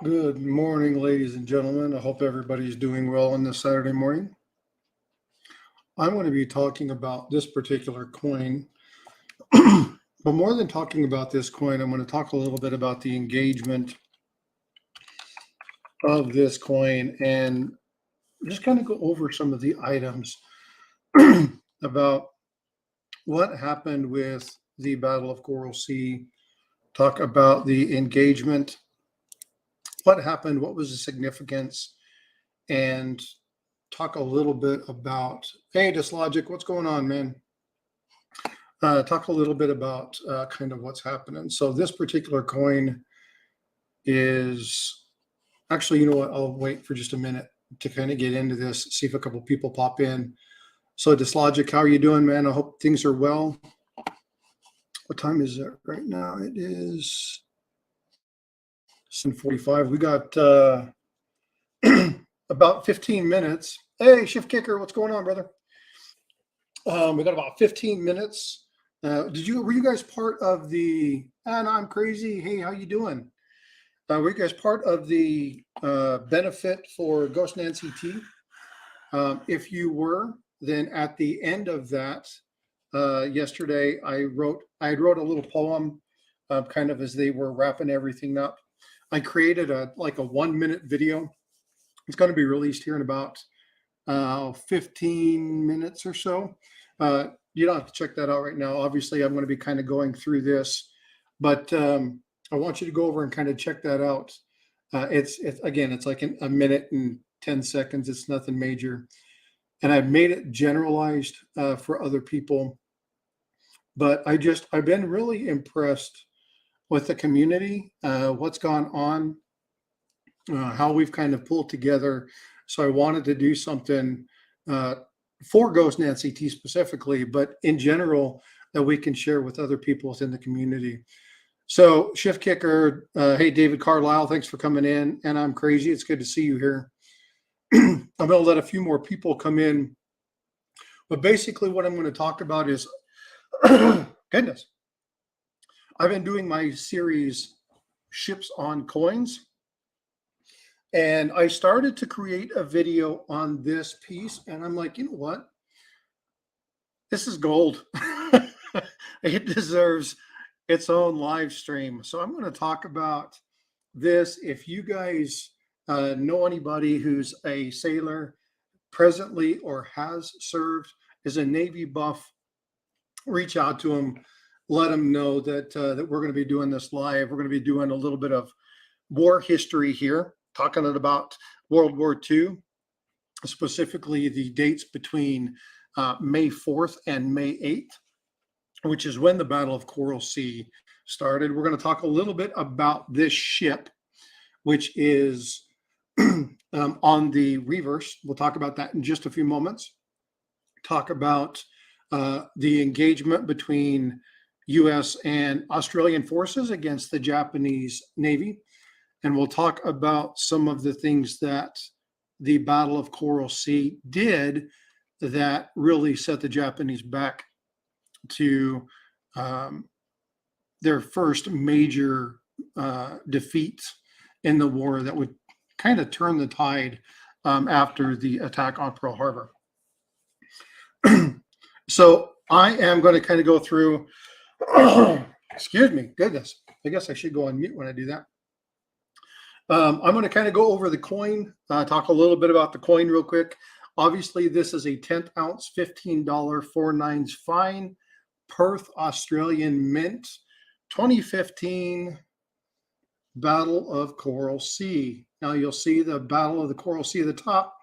Good morning, ladies and gentlemen. I hope everybody's doing well on this Saturday morning. I'm going to be talking about this particular coin. But more than talking about this coin, I'm going to talk a little bit about the engagement of this coin and just kind of go over some of the items about what happened with the Battle of Coral Sea, talk about the engagement, what happened, what was the significance, and talk a little bit about, hey, Dislogic, what's going on, man? Talk a little bit about kind of what's happening. So this particular coin is actually, you know what? I'll wait for just a minute to kind of get into this, see if a couple people pop in. So Dislogic, how are you doing, man? I hope things are well. What time is it right now? It is 7:45. We got about 15 minutes. Hey, Shift Kicker, what's going on, brother? We got about 15 minutes. Were you guys part of the, and I'm crazy, hey, how you doing? Were you guys part of the benefit for Ghost Nancy T? If you were, then at the end of that, yesterday, I wrote a little poem kind of as they were wrapping everything up. I created a 1-minute video. It's going to be released here in about 15 minutes or so. You don't have to check that out right now. Obviously, I'm going to be kind of going through this, but I want you to go over and kind of check that out. It's like a minute and 10 seconds. It's nothing major. And I've made it generalized for other people. But I've been really impressed with the community, what's gone on, how we've kind of pulled together. So I wanted to do something for Ghost Nancy T specifically, but in general that we can share with other people within the community. So Shift Kicker, hey, David Carlisle, thanks for coming in. And I'm crazy. It's good to see you here. I'm going to let a few more people come in. But basically what I'm going to talk about is, goodness, I've been doing my series Ships on Coins. And I started to create a video on this piece. And I'm like, you know what? This is gold. It deserves its own live stream. So I'm going to talk about this. If you guys know anybody who's a sailor presently or has served, is a Navy buff, reach out to them, let them know that that we're going to be doing this live. We're going to be doing a little bit of war history here, talking about World War II, specifically the dates between May 4th and May 8th, which is when the Battle of Coral Sea started. We're going to talk a little bit about this ship, which is on the reverse. We'll talk about that in just a few moments. Talk about the engagement between U.S. and Australian forces against the Japanese Navy. And we'll talk about some of the things that the Battle of Coral Sea did that really set the Japanese back to their first major defeat in the war that would kind of turn the tide after the attack on Pearl Harbor. So I am going to kind of go through, excuse me, goodness, I guess I should go on mute when I do that. I'm going to kind of go over the coin, talk a little bit about the coin real quick. Obviously, this is a 10th ounce, $15 4/9 fine, Perth, Australian mint, 2015 Battle of Coral Sea. Now you'll see the Battle of the Coral Sea at the top,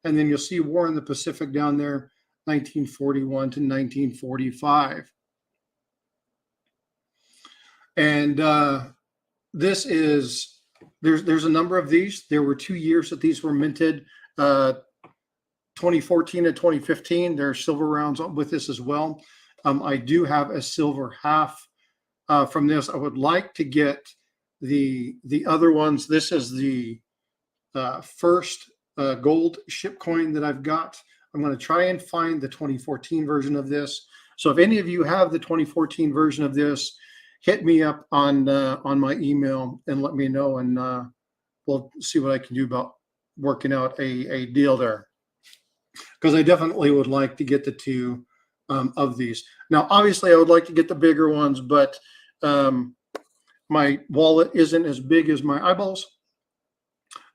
and then you'll see War in the Pacific down there, 1941 to 1945. And this is, there's a number of these. There were 2 years that these were minted, 2014 and 2015. There are silver rounds with this as well. I do have a silver half from this. I would like to get the other ones. This is the first gold ship coin that I've got. I'm going to try and find the 2014 version of this. So if any of you have the 2014 version of this, hit me up on my email and let me know, and we'll see what I can do about working out a deal there, because I definitely would like to get the two of these. Now, obviously, I would like to get the bigger ones, but my wallet isn't as big as my eyeballs.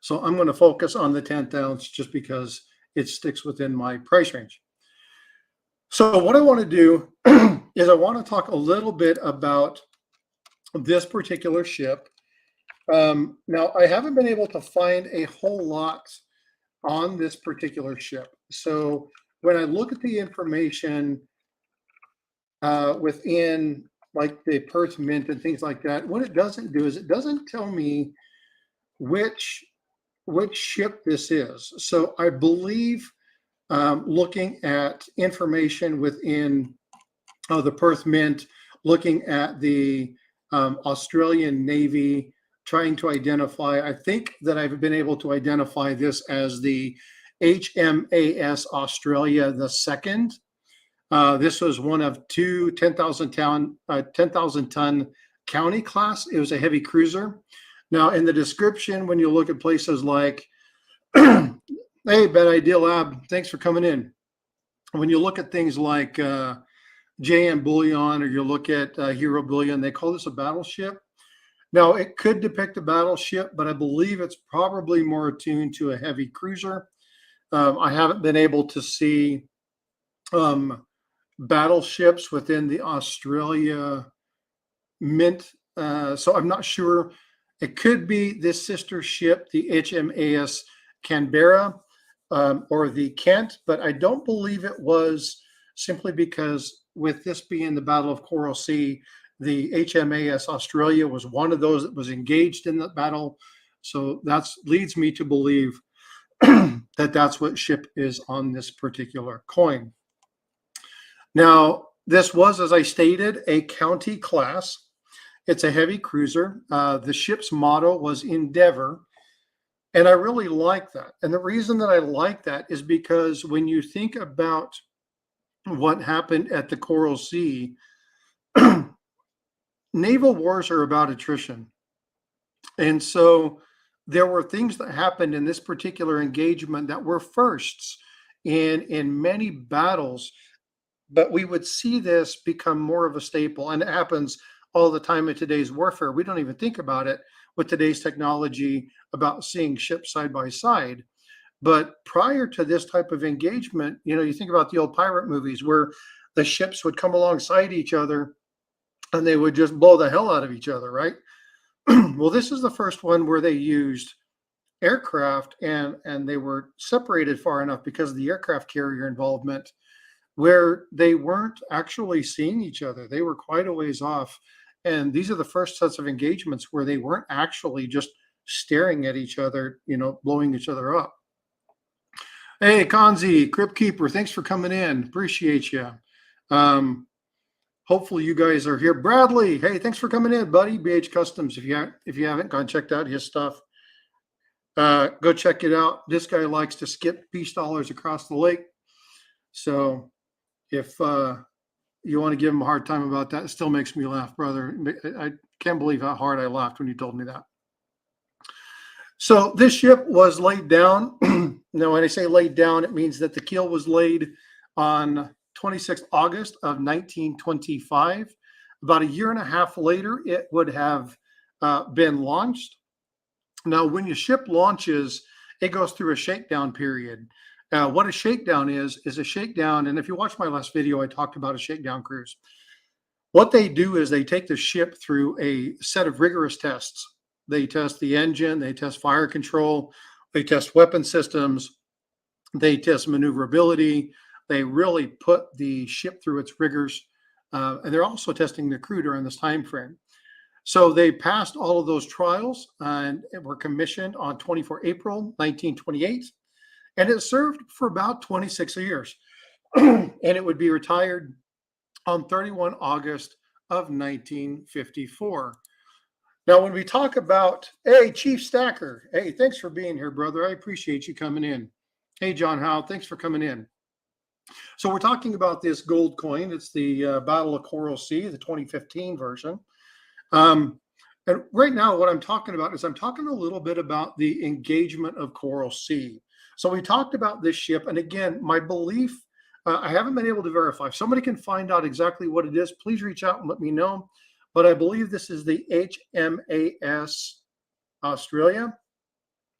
So I'm going to focus on the 10th ounce just because it sticks within my price range. So what I want to do is I want to talk a little bit about this particular ship. Now, I haven't been able to find a whole lot on this particular ship. So when I look at the information within like the Perth Mint and things like that, what it doesn't do is it doesn't tell me which ship this is. So I believe looking at information within the Perth Mint, looking at the Australian Navy, trying to identify, I think that I've been able to identify this as the HMAS Australia the Second. This was one of two 10,000 ton county class. It was a heavy cruiser. Now, in the description, when you look at places like, hey, Bad Idea Lab, thanks for coming in. When you look at things like JM Bullion, or you look at Hero Bullion, they call this a battleship. Now, it could depict a battleship, but I believe it's probably more attuned to a heavy cruiser. I haven't been able to see battleships within the Australia Mint, so I'm not sure. It could be this sister ship, the HMAS Canberra or the Kent, but I don't believe it was, simply because with this being the Battle of Coral Sea, the HMAS Australia was one of those that was engaged in the battle. So that leads me to believe that that's what ship is on this particular coin. Now, this was, as I stated, a county class. It's a heavy cruiser. The ship's motto was Endeavor, and I really like that. And the reason that I like that is because when you think about what happened at the Coral Sea, naval wars are about attrition. And so there were things that happened in this particular engagement that were firsts in many battles, but we would see this become more of a staple. And it happens all the time in today's warfare. We don't even think about it with today's technology about seeing ships side by side. But prior to this type of engagement, you think about the old pirate movies where the ships would come alongside each other and they would just blow the hell out of each other, right? Well, this is the first one where they used aircraft and they were separated far enough because of the aircraft carrier involvement where they weren't actually seeing each other. They were quite a ways off. And these are the first sets of engagements where they weren't actually just staring at each other, blowing each other up. Hey, Kanzi, Crypt Keeper, thanks for coming in. Appreciate you. Hopefully you guys are here. Bradley, hey, thanks for coming in, buddy. BH Customs. If you haven't gone checked out his stuff, go check it out. This guy likes to skip peace dollars across the lake. So if you want to give him a hard time about that, it still makes me laugh, brother. I can't believe how hard I laughed when you told me that. So this ship was laid down. Now, when I say laid down, it means that the keel was laid on 26th August of 1925. About a year and a half later, it would have been launched. Now, when your ship launches, it goes through a shakedown period. What a shakedown is a shakedown. And if you watch my last video, I talked about a shakedown cruise. What they do is they take the ship through a set of rigorous tests. They test the engine, they test fire control, they test weapon systems, they test maneuverability. They really put the ship through its rigors. And they're also testing the crew during this time frame. So they passed all of those trials and were commissioned on 24 April 1928. And it served for about 26 years. And it would be retired on 31 August of 1954. Now, when we talk about, hey, Chief Stacker, hey, thanks for being here, brother. I appreciate you coming in. Hey, John Howe, thanks for coming in. So we're talking about this gold coin. It's the Battle of Coral Sea, the 2015 version. And right now, what I'm talking about is I'm talking a little bit about the engagement of Coral Sea. So we talked about this ship, and again, my belief, I haven't been able to verify. If somebody can find out exactly what it is, please reach out and let me know. But I believe this is the HMAS Australia.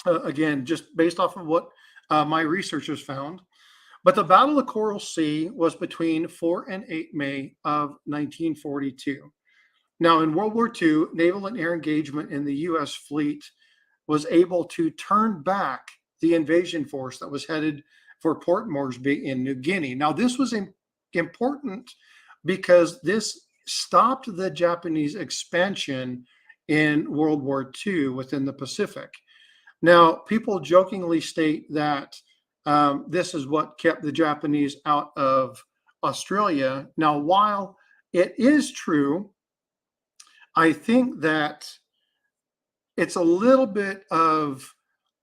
Again, just based off of what my researchers found. But the Battle of Coral Sea was between 4 and 8 May of 1942. Now, in World War II, naval and air engagement in the U.S. fleet was able to turn back the invasion force that was headed for Port Moresby in New Guinea. Now, this was important because this stopped the Japanese expansion in World War II within the Pacific. Now, people jokingly state that this is what kept the Japanese out of Australia. Now, while it is true, I think that it's a little bit of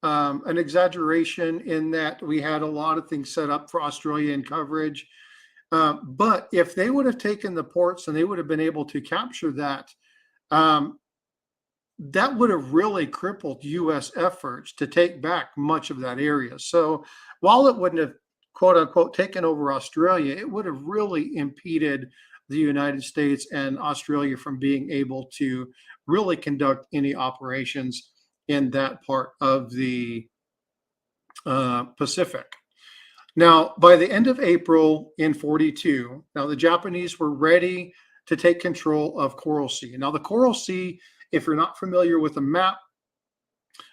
an exaggeration in that we had a lot of things set up for Australian coverage. But if they would have taken the ports and they would have been able to capture that, that would have really crippled U.S. efforts to take back much of that area. So while it wouldn't have, quote unquote, taken over Australia, it would have really impeded the United States and Australia from being able to really conduct any operations in that part of the Pacific. Now, by the end of April in 42, now the Japanese were ready to take control of Coral Sea. Now, the Coral Sea, if you're not familiar with the map,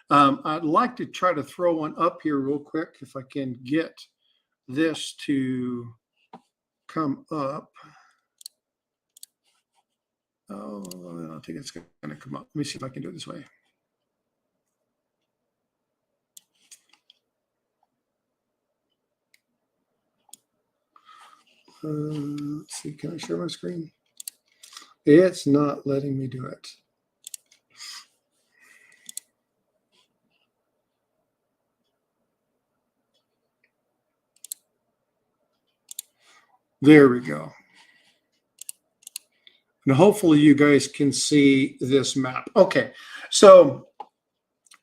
I'd like to try to throw one up here real quick if I can get this to come up. Oh, I don't think it's going to come up. Let me see if I can do it this way. Let's see. Can I share my screen? It's not letting me do it. There we go. And hopefully you guys can see this map. Okay, so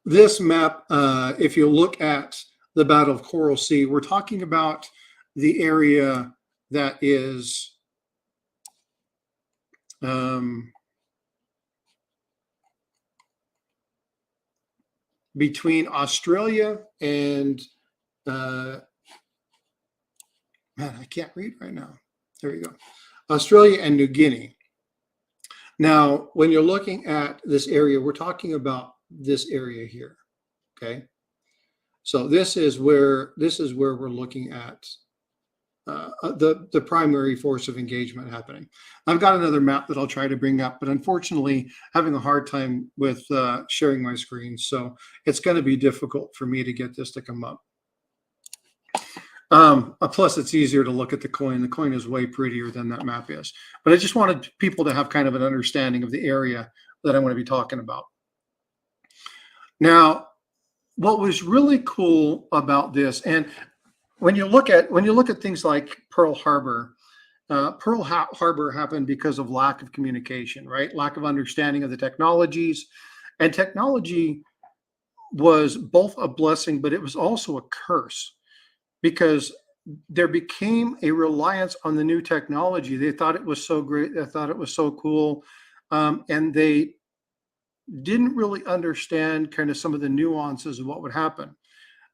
this map, if you look at the Battle of Coral Sea, we're talking about the area that is between Australia and, man, I can't read right now. There you go. Australia and New Guinea. Now, when you're looking at this area, we're talking about this area here, okay? So this is where we're looking at the primary force of engagement happening. I've got another map that I'll try to bring up, but unfortunately having a hard time with sharing my screen. So it's going to be difficult for me to get this to come up. Plus, it's easier to look at the coin. The coin is way prettier than that map is. But I just wanted people to have kind of an understanding of the area that I'm going to be talking about. Now, what was really cool about this, and when you look at things like Pearl Harbor, Pearl Harbor happened because of lack of communication, right? Lack of understanding of the technologies, and technology was both a blessing, but it was also a curse, because there became a reliance on the new technology. They thought it was so great. They thought it was so cool. And they didn't really understand kind of some of the nuances of what would happen.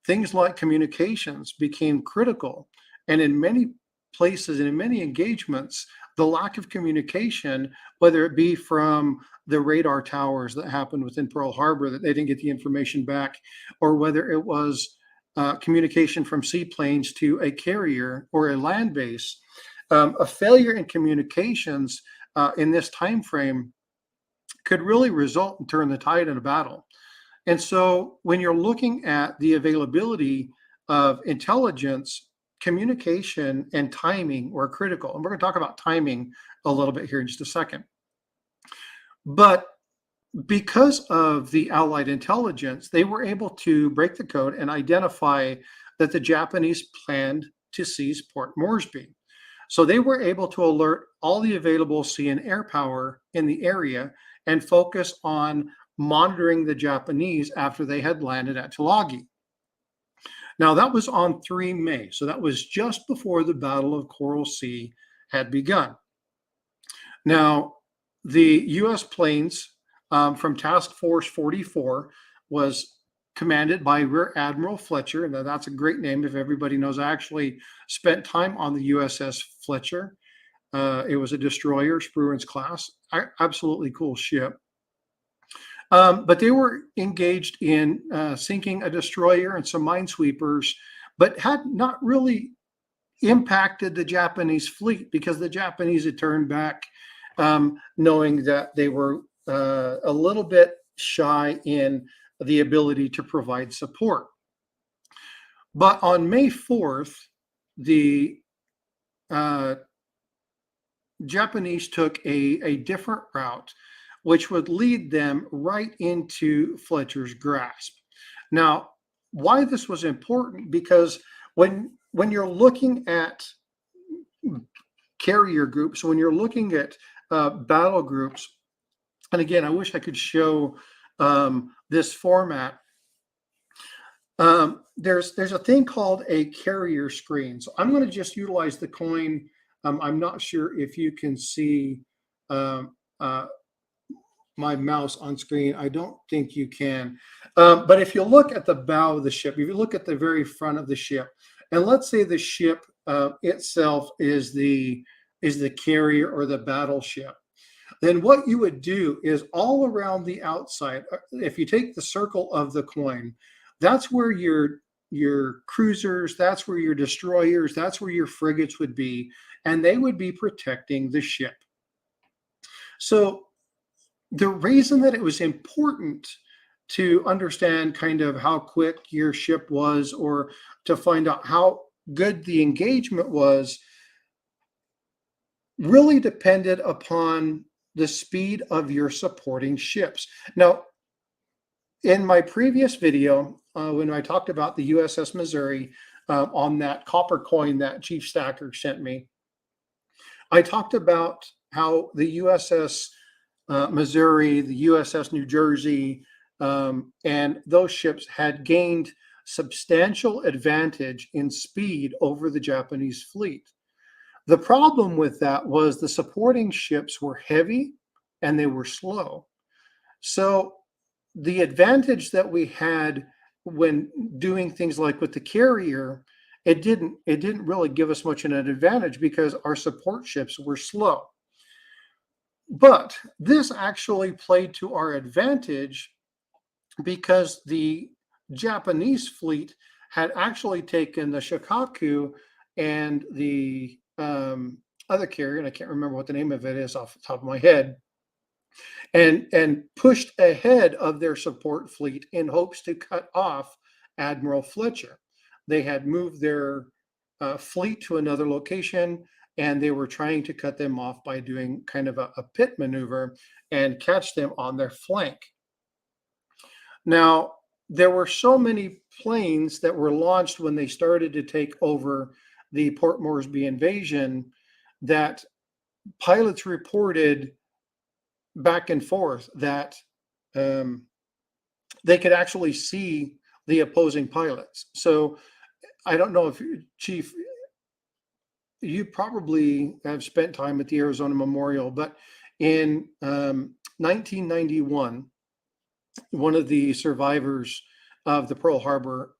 Things like communications became critical. And in many places and in many engagements, the lack of communication, whether it be from the radar towers that happened within Pearl Harbor, that they didn't get the information back, or whether it was communication from seaplanes to a carrier or a land base, a failure in communications in this time frame could really result and turn the tide in a battle. And so when you're looking at the availability of intelligence, communication and timing were critical. And we're going to talk about timing a little bit here in just a second. But because of the Allied intelligence, they were able to break the code and identify that the Japanese planned to seize Port Moresby. So they were able to alert all the available sea and air power in the area and focus on monitoring the Japanese after they had landed at Tulagi. Now, that was on 3 May, so that was just before the Battle of Coral Sea had begun. Now, the U.S. planes from Task Force 44 was commanded by Rear Admiral Fletcher, and that's a great name if everybody knows. I actually spent time on the USS Fletcher. It was a destroyer, Spruance class, absolutely cool ship. But they were engaged in sinking a destroyer and some minesweepers, but had not really impacted the Japanese fleet because the Japanese had turned back, knowing that they were a little bit shy in the ability to provide support. But on May 4th, the Japanese took a different route, which would lead them right into Fletcher's grasp. Now, why this was important, because when you're looking at carrier groups, when you're looking at battle groups, and again, I wish I could show this format. There's a thing called a carrier screen. So I'm going to just utilize the coin. I'm not sure if you can see my mouse on screen. I don't think you can. But if you look at the bow of the ship, if you look at the very front of the ship, and let's say the ship itself is the carrier or the battleship, then what you would do is all around the outside, if you take the circle of the coin, that's where your cruisers, that's where your destroyers, that's where your frigates would be, and they would be protecting the ship. So the reason that it was important to understand kind of how quick your ship was, or to find out how good the engagement was, really depended upon the speed of your supporting ships. Now, in my previous video, when I talked about the USS Missouri on that copper coin that Chief Stacker sent me, I talked about how the USS Missouri, the USS New Jersey, and those ships had gained substantial advantage in speed over the Japanese fleet. The problem with that was the supporting ships were heavy and they were slow. So the advantage that we had when doing things like with the carrier, it didn't really give us much of an advantage because our support ships were slow. But this actually played to our advantage because the Japanese fleet had actually taken the Shikaku and the other carrier, and I can't remember what the name of it is off the top of my head, and pushed ahead of their support fleet in hopes to cut off Admiral Fletcher. They had moved their fleet to another location, and they were trying to cut them off by doing kind of a pit maneuver and catch them on their flank. Now, there were so many planes that were launched when they started to take over the Port Moresby invasion that pilots reported back and forth that they could actually see the opposing pilots. So I don't know if Chief, you probably have spent time at the Arizona Memorial, but in 1991, one of the survivors of the Pearl Harbor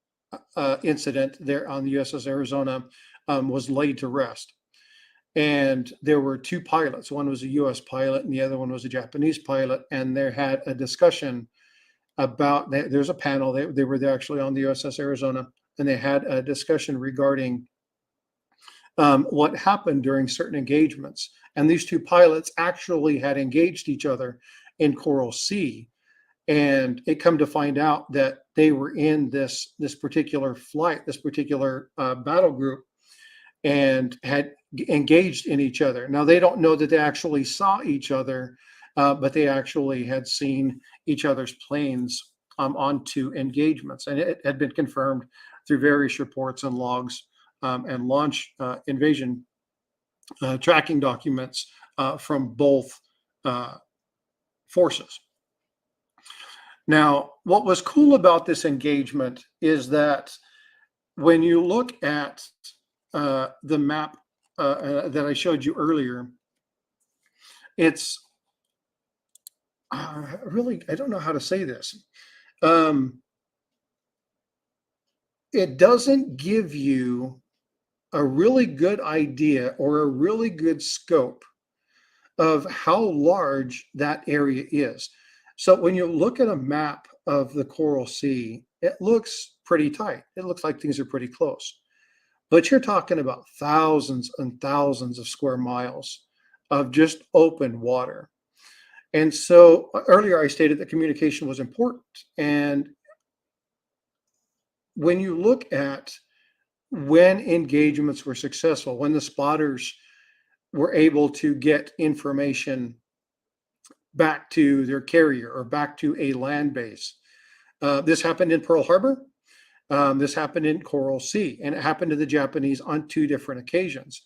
incident there on the USS Arizona was laid to rest. And there were two pilots. One was a US pilot and the other one was a Japanese pilot. And they had a discussion about, there's a panel, they were there actually on the USS Arizona, and they had a discussion regarding what happened during certain engagements. And these two pilots actually had engaged each other in Coral Sea. And it come to find out that they were in this particular flight, this particular battle group, and had engaged in each other. Now, they don't know that they actually saw each other, but they actually had seen each other's planes onto engagements. And it had been confirmed through various reports and logs and launch invasion tracking documents from both uh, forces. Now, what was cool about this engagement is that when you look at the map that I showed you earlier, it's really, I don't know how to say this. Um, it doesn't give you a really good idea or a really good scope of how large that area is. So when you look at a map of the Coral Sea, it looks pretty tight. It looks like things are pretty close. But you're talking about thousands and thousands of square miles of just open water. And so earlier I stated that communication was important. And when you look at when engagements were successful, when the spotters were able to get information back to their carrier or back to a land base. This happened in Pearl Harbor. This happened in Coral Sea, and it happened to the Japanese on two different occasions.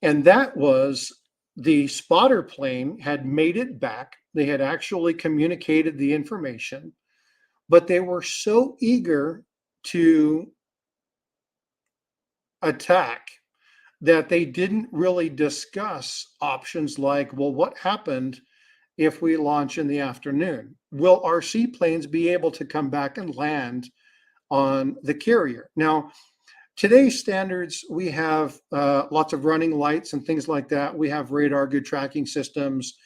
And that was the spotter plane had made it back. They had actually communicated the information, but they were so eager to attack that they didn't really discuss options like, well, what happened if we launch in the afternoon? Will our seaplanes be able to come back and land on the carrier? Now, today's standards, we have lots of running lights and things like that. We have radar, good tracking systems.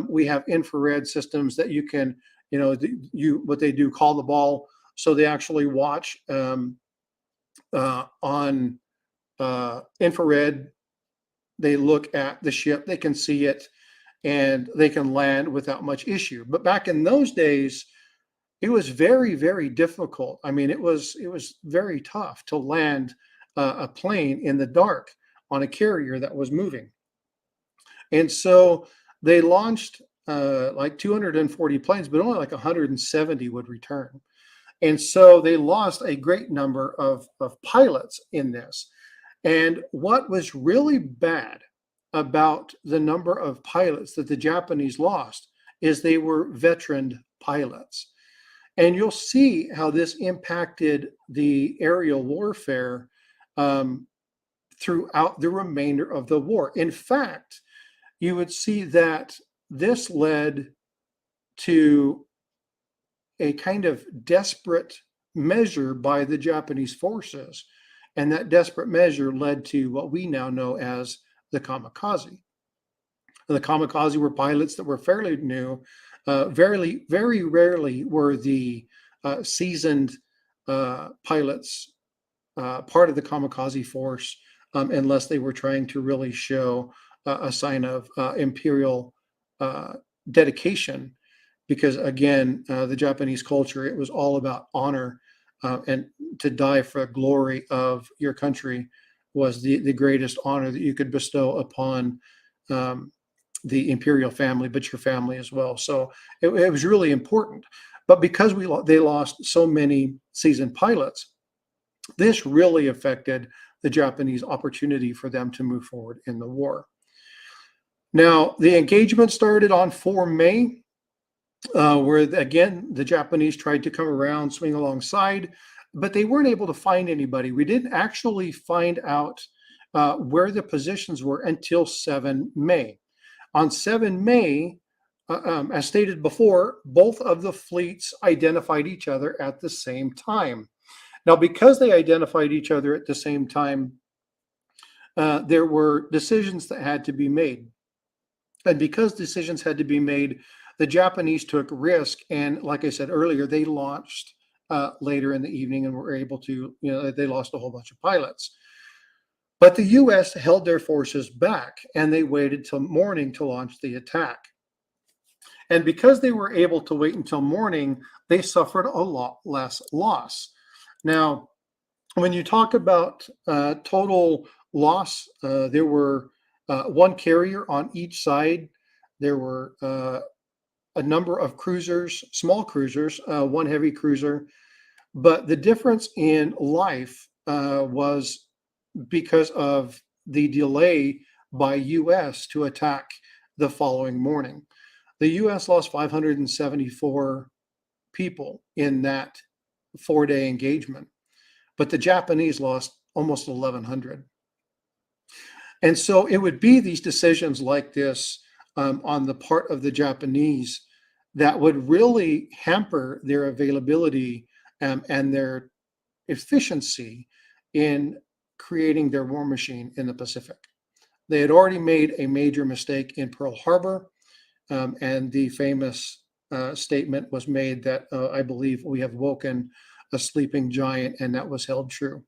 We have infrared systems that you can, what they do, call the ball. So they actually watch on infrared. They look at the ship, they can see it, and they can land without much issue. But back in those days, it was very, very difficult. I mean, it was very tough to land a plane in the dark on a carrier that was moving. And so they launched like 240 planes, but only like 170 would return. And so they lost a great number of pilots in this. And what was really bad about the number of pilots that the Japanese lost is they were veteran pilots. And you'll see how this impacted the aerial warfare um, throughout the remainder of the war. In fact, you would see that this led to a kind of desperate measure by the Japanese forces. And that desperate measure led to what we now know as the kamikaze. The kamikaze were pilots that were fairly new. Very rarely were the seasoned pilots part of the kamikaze force, unless they were trying to really show a sign of imperial dedication. Because again, the Japanese culture, it was all about honor, and to die for the glory of your country was the greatest honor that you could bestow upon um, the imperial family, but your family as well. So it was really important. But because they lost so many seasoned pilots, this really affected the Japanese opportunity for them to move forward in the war. Now, the engagement started on 4 May, where again, the Japanese tried to come around, swing alongside, but they weren't able to find anybody. We didn't actually find out where the positions were until 7 May. On 7 May, as stated before, both of the fleets identified each other at the same time. Now, because they identified each other at the same time, there were decisions that had to be made. And because decisions had to be made, the Japanese took risk. And like I said earlier, they launched later in the evening and were able to, they lost a whole bunch of pilots. But the US held their forces back and they waited till morning to launch the attack. And because they were able to wait until morning, they suffered a lot less loss. Now, when you talk about total loss, there were one carrier on each side. There were a number of cruisers, small cruisers, one heavy cruiser. But the difference in life was because of the delay by US to attack the following morning. The US lost 574 people in that 4-day engagement, but the Japanese lost almost 1,100. And so it would be these decisions like this on the part of the Japanese that would really hamper their availability and their efficiency in creating their war machine in the Pacific. They had already made a major mistake in Pearl Harbor, and the famous statement was made that I believe we have woken a sleeping giant, and that was held true.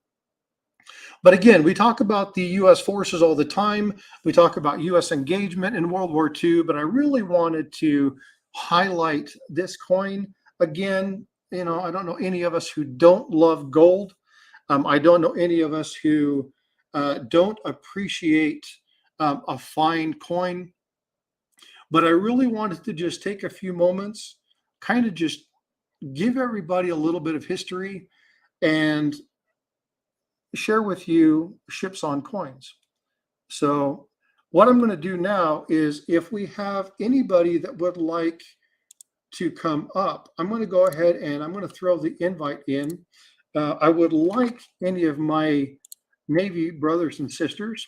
But again, we talk about the U.S. forces all the time. We talk about U.S. engagement in World War II, but I really wanted to highlight this coin. Again, I don't know any of us who don't love gold. I don't know any of us who don't appreciate a fine coin. But I really wanted to just take a few moments, kind of just give everybody a little bit of history and share with you ships on coins. So what I'm going to do now is, if we have anybody that would like to come up, I'm going to go ahead and I'm going to throw the invite in. I would like any of my Navy brothers and sisters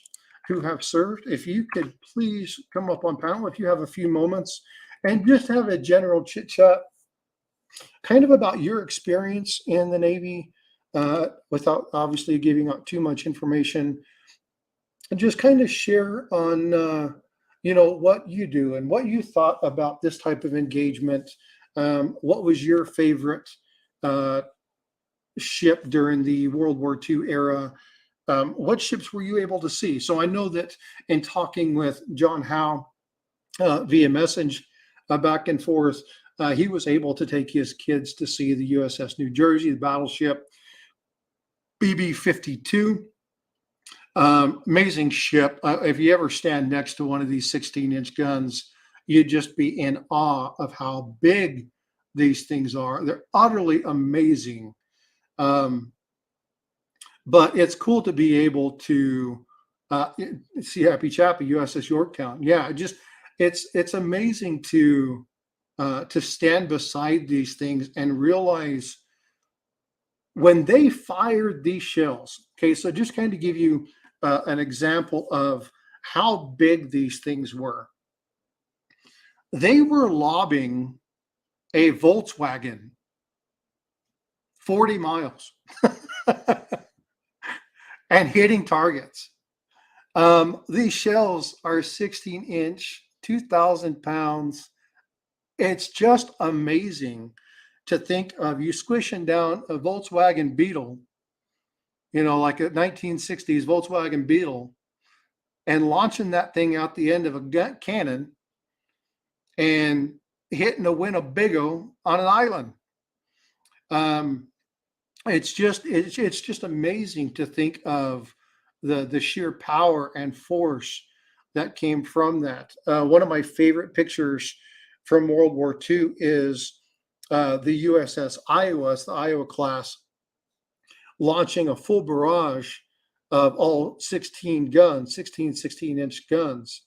who have served, if you could please come up on panel if you have a few moments and just have a general chit chat kind of about your experience in the Navy, without obviously giving out too much information, and just kind of share on what you do and what you thought about this type of engagement. What was your favorite ship during the World War II era? What ships were you able to see? So I know that in talking with John Howe via message back and forth, he was able to take his kids to see the USS New Jersey, the battleship BB-52. Amazing ship. If you ever stand next to one of these 16-inch guns, you'd just be in awe of how big these things are. They're utterly amazing. But it's cool to be able to see Happy Chappy, USS Yorktown. Yeah, it's amazing to stand beside these things and realize when they fired these shells. Okay, so just kind of give you an example of how big these things were. They were lobbing a Volkswagen 40 miles and hitting targets. These shells are 16-inch, 2,000 pounds. It's just amazing to think of you squishing down a Volkswagen Beetle, like a 1960s Volkswagen Beetle, and launching that thing out the end of a cannon and hitting a Winnebago on an island. It's just amazing to think of the sheer power and force that came from that. One of my favorite pictures from World War II is the USS Iowa, the Iowa class, launching a full barrage of all 16 guns, 16-inch guns.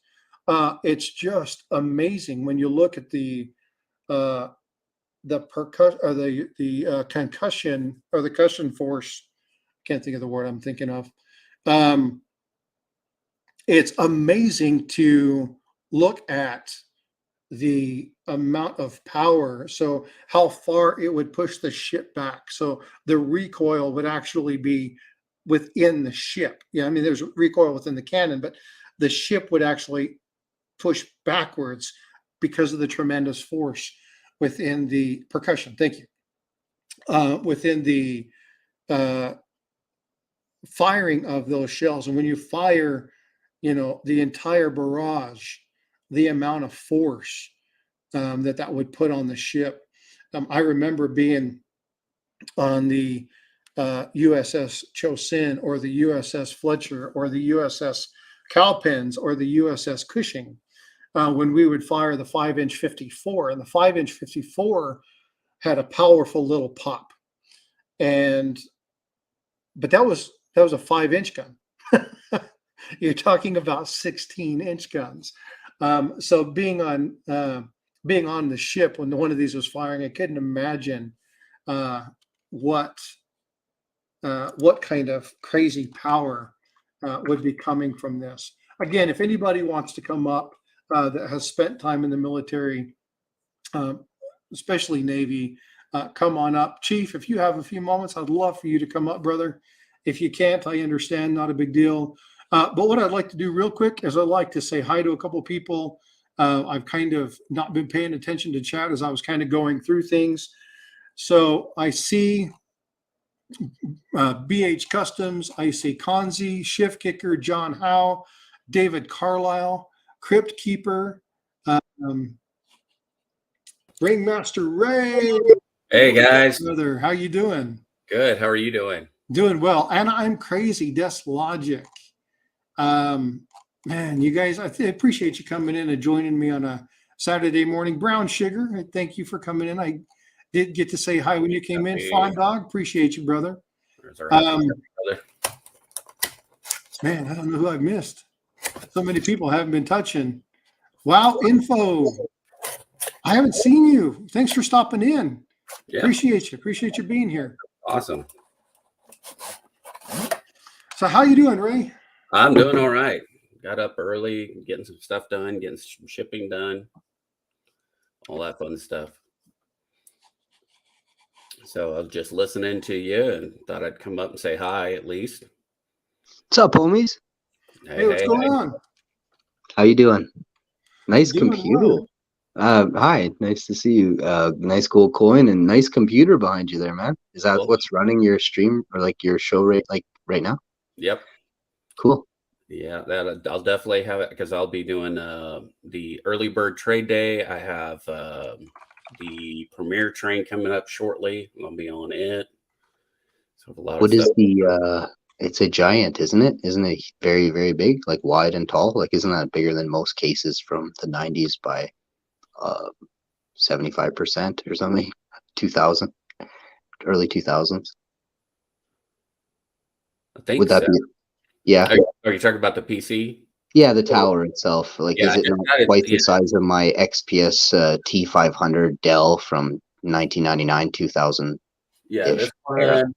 It's just amazing when you look at the percussion or the concussion or the cushion force. Can't think of the word I'm thinking of. It's amazing to look at the amount of power. So how far it would push the ship back. So the recoil would actually be within the ship. Yeah, I mean, there's recoil within the cannon, but the ship would actually push backwards because of the tremendous force within the percussion. Thank you. Within the firing of those shells. And when you fire, the entire barrage, the amount of force that would put on the ship. I remember being on the USS Chosin or the USS Fletcher or the USS Cowpens or the USS Cushing when we would fire the 5-inch 54. And the 5-inch 54 had a powerful little pop. But that was a 5-inch gun. You're talking about 16-inch guns. So being on the ship when one of these was firing, I couldn't imagine uh, what what kind of crazy power would be coming from this. Again, if anybody wants to come up that has spent time in the military, uh, especially Navy, come on up. Chief, if you have a few moments, I'd love for you to come up, brother. If you can't, I understand, not a big deal. But what I'd like to do real quick is I'd like to say hi to a couple people. I've kind of not been paying attention to chat as I was kind of going through things. So I see BH Customs, I see Konzi, Shift Kicker, John Howe, David Carlisle, Crypt Keeper, um, Ringmaster Ray. Hey guys. Brother, how you doing? Good. How are you doing? Doing well. And I'm crazy. Des Logic. Man, you guys, I appreciate you coming in and joining me on a Saturday morning. Brown Sugar, thank you for coming in. I did get to say hi when you came in. Fawn Dog, appreciate you, brother. Man, I don't know who I've missed. So many people haven't been touching. Wow, Info. I haven't seen you. Thanks for stopping in. Yeah. Appreciate you. Appreciate you being here. Awesome. So how you doing, Ray? I'm doing all right. Got up early, getting some stuff done, getting some shipping done, all that fun stuff. So I was just listening to you and thought I'd come up and say hi at least. What's up, homies? Hey, what's going on? How you doing? Nice Doing computer. well. Hi, nice to see you. Nice gold coin and nice computer behind you there, man. Is that what's running your stream or like your show right now? Yep. Cool. Yeah, that I'll definitely have it because I'll be doing the early bird trade day. I have the premiere train coming up shortly. I'll be on it. So a lot what of is stuff. the it's a giant, isn't it? Isn't it very, very big, like wide and tall? Like, isn't that bigger than most cases from the 90s by 75% or something? 2000, early 2000s. I think would that so. be? Yeah. Are you talking about the PC? Yeah, the tower itself. Like, Yeah, is it not quite the size of my XPS T500 Dell from 1999, 2000? Yeah, this one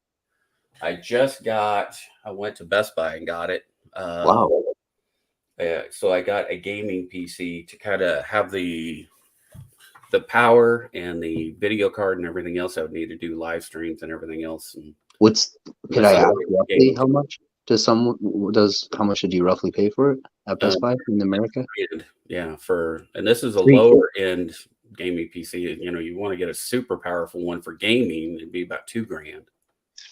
I just got. I went to Best Buy and got it. Wow. So I got a gaming PC to kind of have the power and the video card and everything else I would need to do live streams and everything else. And could I ask roughly how much how much did you roughly pay for it at Best Buy in America? Yeah, and this is a lower end gaming PC. You know, you want to get a super powerful one for gaming, it'd be about $2,000.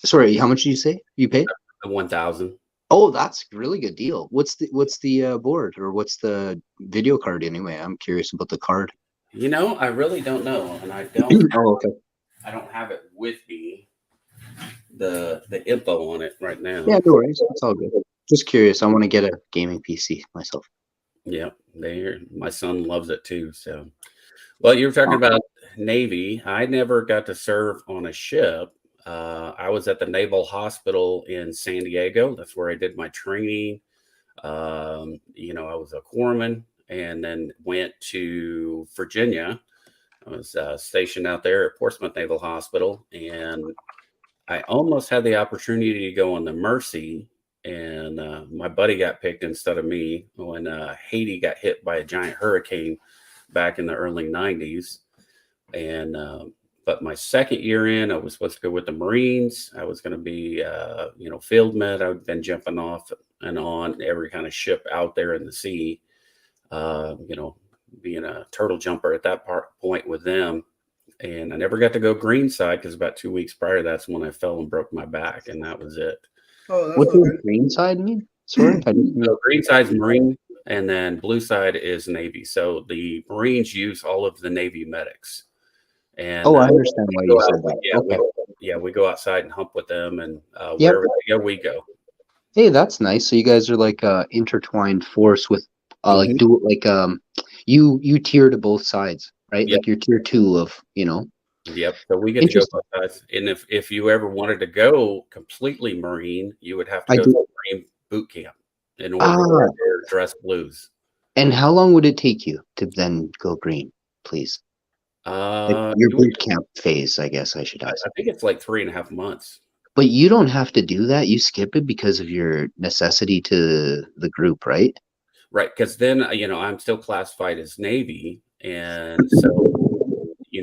Sorry, how much did you say you paid? 1,000. Oh, that's a really good deal. What's the board or what's the video card anyway? I'm curious about the card. You know, I really don't know, and I don't. Oh, okay. I don't have it with me. The info on it right now. Yeah, no worries. It's all good. Just curious. I want to get a gaming PC myself. Yeah, my son loves it too. So, well, you were talking about Navy. I never got to serve on a ship. I was at the Naval Hospital in San Diego. That's where I did my training. You know, I was a corpsman and then went to Virginia. I was stationed out there at Portsmouth Naval Hospital, and I almost had the opportunity to go on the Mercy, and my buddy got picked instead of me when Haiti got hit by a giant hurricane back in the early 90s. And but my second year in, I was supposed to go with the Marines. I was going to be, field med. I've been jumping off and on every kind of ship out there in the sea, being a turtle jumper at that point with them. And I never got to go green side because about 2 weeks prior, that's when I fell and broke my back, and that was it. Oh, what does green side mean? Sorry, so green side's Marine, and then blue side is Navy. So the Marines use all of the Navy medics. And I understand why you said that. Yeah, we go outside and hump with them, and wherever they go, we go. Hey, that's nice. So you guys are like intertwined force with you tier to both sides, right? Yep. Like you're tier 2 of, Yep. So we get to go both sides. And if you ever wanted to go completely Marine, you would have to go to Marine boot camp. in order to wear their dress blues. And how long would it take you to then go green, please? Your boot camp phase, I guess I should ask. I think it's like 3.5 months. But you don't have to do that. You skip it because of your necessity to the group, right? Right, because then I'm still classified as Navy, and so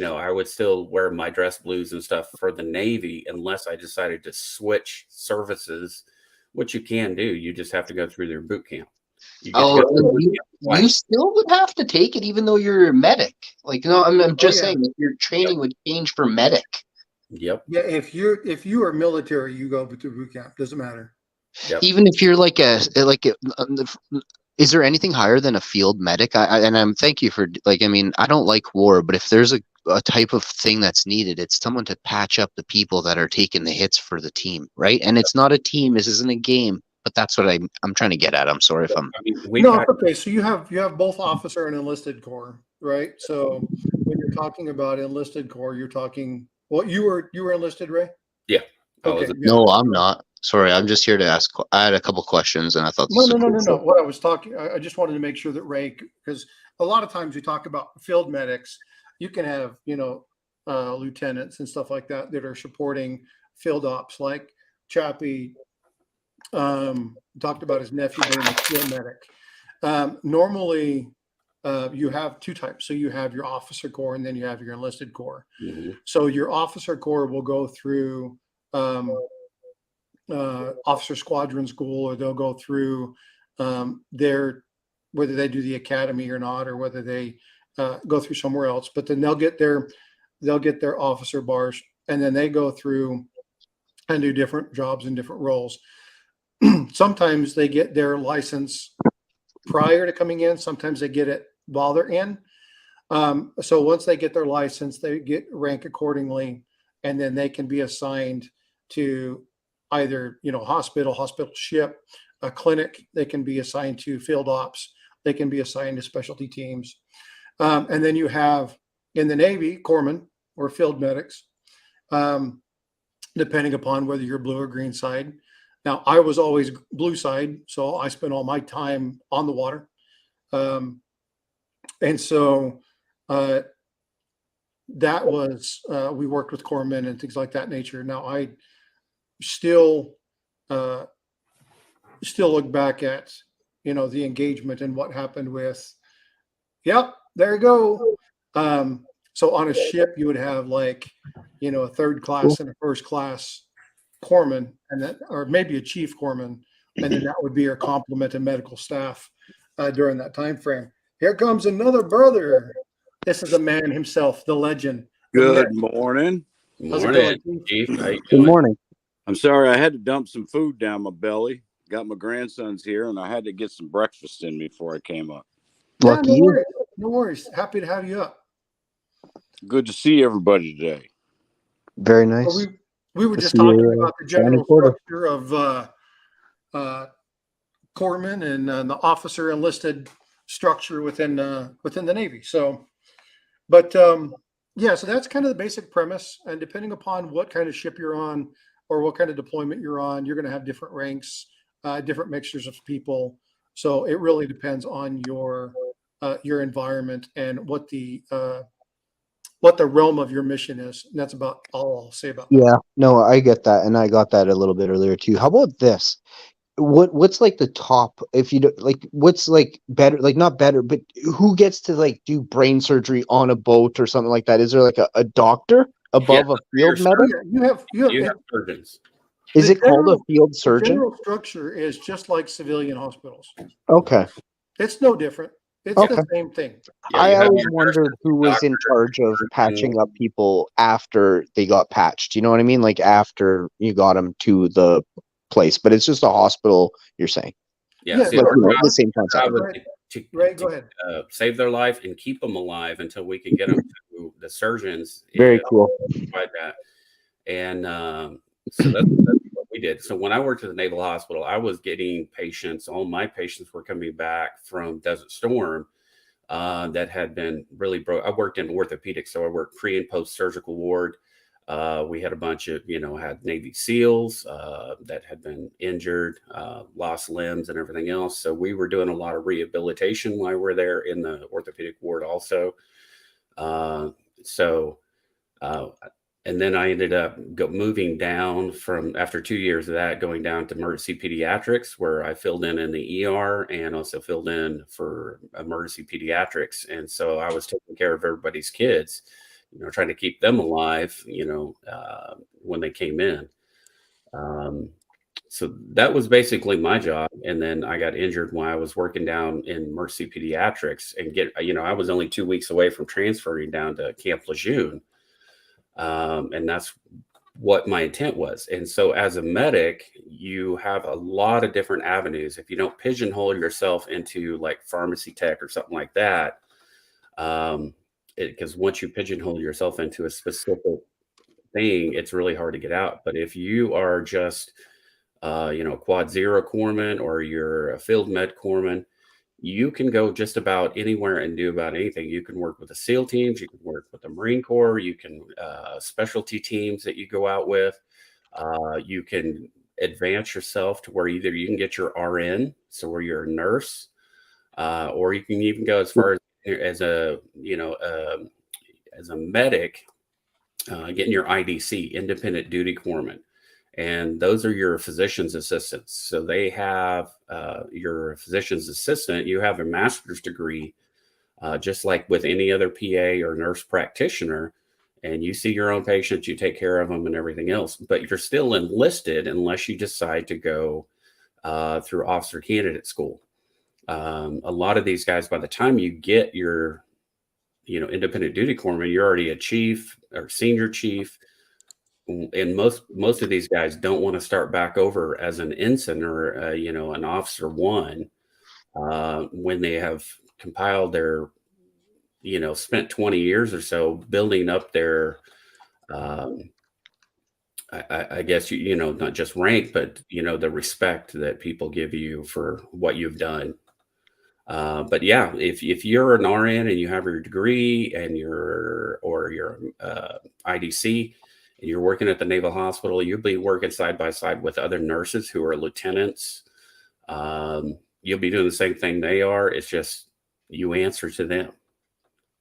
I would still wear my dress blues and stuff for the Navy unless I decided to switch services, which you can do. You just have to go through their boot camp. You still would have to take it even though you're a medic. Like, no, I'm just saying if your training would change for medic. Yep. Yeah, if you are military, you go to boot camp. Doesn't matter. Yep. Even if you're is there anything higher than a field medic? Thank you for I don't like war, but if there's a type of thing that's needed, it's someone to patch up the people that are taking the hits for the team, right? And it's not a team. This isn't a game. But that's what I'm trying to get at. I'm sorry if I'm. Okay. So you have both officer and enlisted corps, right? So when you're talking about enlisted corps, you're talking. Well, you were enlisted, Ray? Yeah. Okay. No, I'm not. Sorry, I'm just here to ask. I had a couple questions, and I thought. No. What I was talking, I just wanted to make sure that Ray, because a lot of times we talk about field medics. You can have lieutenants and stuff like that are supporting field ops, like Chappie. Talked about his nephew being a field medic. Normally, you have two types. So you have your officer corps, and then you have your enlisted corps. Mm-hmm. So your officer corps will go through officer squadron school, or they'll go through whether they do the academy or not, or whether they go through somewhere else. But then they'll get their officer bars, and then they go through and do different jobs and different roles. Sometimes they get their license prior to coming in. Sometimes they get it while they're in. So once they get their license, they get rank accordingly, and then they can be assigned to either hospital ship, a clinic. They can be assigned to field ops. They can be assigned to specialty teams. And then you have in the Navy corpsmen or field medics, depending upon whether you're blue or green side. Now, I was always blue side, so I spent all my time on the water. And so that was, we worked with corpsmen and things like that nature. Now, I still look back at, the engagement and what happened with, yep, there you go. So on a ship, you would have a third class and a first class corpsman, and that, or maybe a chief corpsman, and then that would be our complement and medical staff during that time frame. Here comes another brother. This is the man himself, the legend. Good morning. Morning, Chief. Good morning. I'm sorry, I had to dump some food down my belly. Got my grandsons here, and I had to get some breakfast in me before I came up. Lucky you. No worries. Happy to have you up. Good to see everybody today. Very nice. Well, we were just talking about the general structure of corpsmen and the officer enlisted structure within the Navy. So, but so that's kind of the basic premise. And depending upon what kind of ship you're on or what kind of deployment you're on, you're going to have different ranks, different mixtures of people. So it really depends on your environment and what the realm of your mission is. And that's about all I'll say about that. Yeah, no, I get that. And I got that a little bit earlier too. How about this? What's like the top, if you don't what's better, not better, but who gets to do brain surgery on a boat or something like that? Is there a doctor above a field medic? You have surgeons. Is it called a field surgeon? The general structure is just like civilian hospitals. Okay. It's no different. It's the same thing. Yeah, I always wondered who was in charge of patching up people after they got patched. You know what I mean? After you got them to the place, but it's just a hospital, you're saying? Yeah. See, the same concept. Ray, go ahead. Save their life and keep them alive until we can get them to the surgeons. Very cool. Provide that. And so that's what we did. So when I worked at the Naval Hospital, I was getting patients. All my patients were coming back from Desert Storm that had been really broke. I worked in orthopedics, so I worked pre and post surgical ward. We had a bunch of, had Navy SEALs that had been injured, lost limbs and everything else. So we were doing a lot of rehabilitation while we're there in the orthopedic ward also. So, and then I ended up moving down from, after 2 years of that, going down to emergency pediatrics, where I filled in the ER and also filled in for emergency pediatrics. And so I was taking care of everybody's kids, trying to keep them alive, when they came in. So that was basically my job. And then I got injured when I was working down in emergency pediatrics and I was only 2 weeks away from transferring down to Camp Lejeune. And that's what my intent was. And so as a medic, you have a lot of different avenues. If you don't pigeonhole yourself into like pharmacy tech or something like that, because once you pigeonhole yourself into a specific thing, it's really hard to get out. But if you are just, quad zero corpsman, or you're a field med corpsman, you can go just about anywhere and do about anything. You can work with the SEAL teams, you can work with the Marine Corps, you can specialty teams that you go out with. You can advance yourself to where either you can get your RN, so where you're a nurse, or you can even go as far as a medic, getting your IDC, independent duty corpsman. And those are your physician's assistants. So they have your physician's assistant, you have a master's degree, just like with any other PA or nurse practitioner, and you see your own patients, you take care of them and everything else, but you're still enlisted unless you decide to go through officer candidate school. A lot of these guys, by the time you get your, independent duty corpsman, you're already a chief or senior chief. And most of these guys don't want to start back over as an ensign or an officer one when they have compiled their spent 20 years or so building up their I guess not just rank, but the respect that people give you for what you've done. But yeah, if you're an RN and you have your degree and your IDC, and you're working at the Naval Hospital, you'll be working side by side with other nurses who are lieutenants. You'll be doing the same thing they are. It's just you answer to them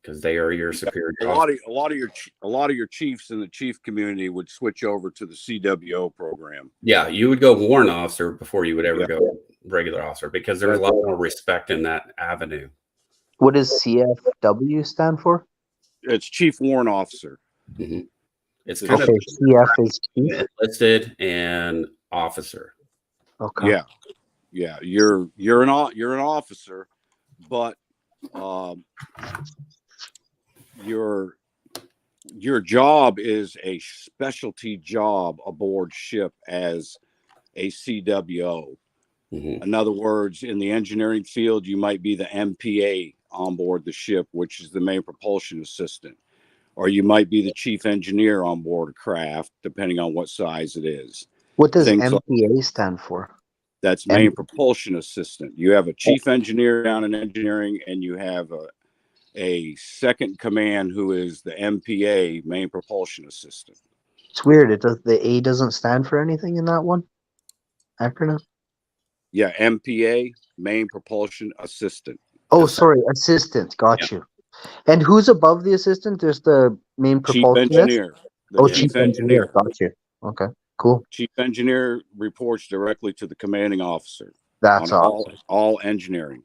because they are your superior. A lot of your chiefs in the chief community would switch over to the CWO program. Yeah, you would go warrant officer before you would ever go regular officer, because there's a lot more respect in that avenue. What does CFW stand for? It's Chief Warrant Officer. Mm-hmm. It's kind of CF is chief, enlisted and officer. Okay. Yeah. You're an officer, but your job is a specialty job aboard ship as a CWO. Mm-hmm. In other words, in the engineering field, you might be the MPA on board the ship, which is the main propulsion assistant. Or you might be the chief engineer on board a craft, depending on what size it is. What does Things MPA stand for? That's main propulsion assistant. You have a chief engineer down in engineering, and you have a second command who is the MPA, main propulsion assistant. It's weird. The A doesn't stand for anything in that one acronym. Yeah, MPA, main propulsion assistant. Oh, sorry, assistant. Got you. And who's above the assistant? There's the main propulsionist? Chief engineer. Chief engineer. Got you. Okay, cool. Chief engineer reports directly to the commanding officer. That's awesome. All engineering.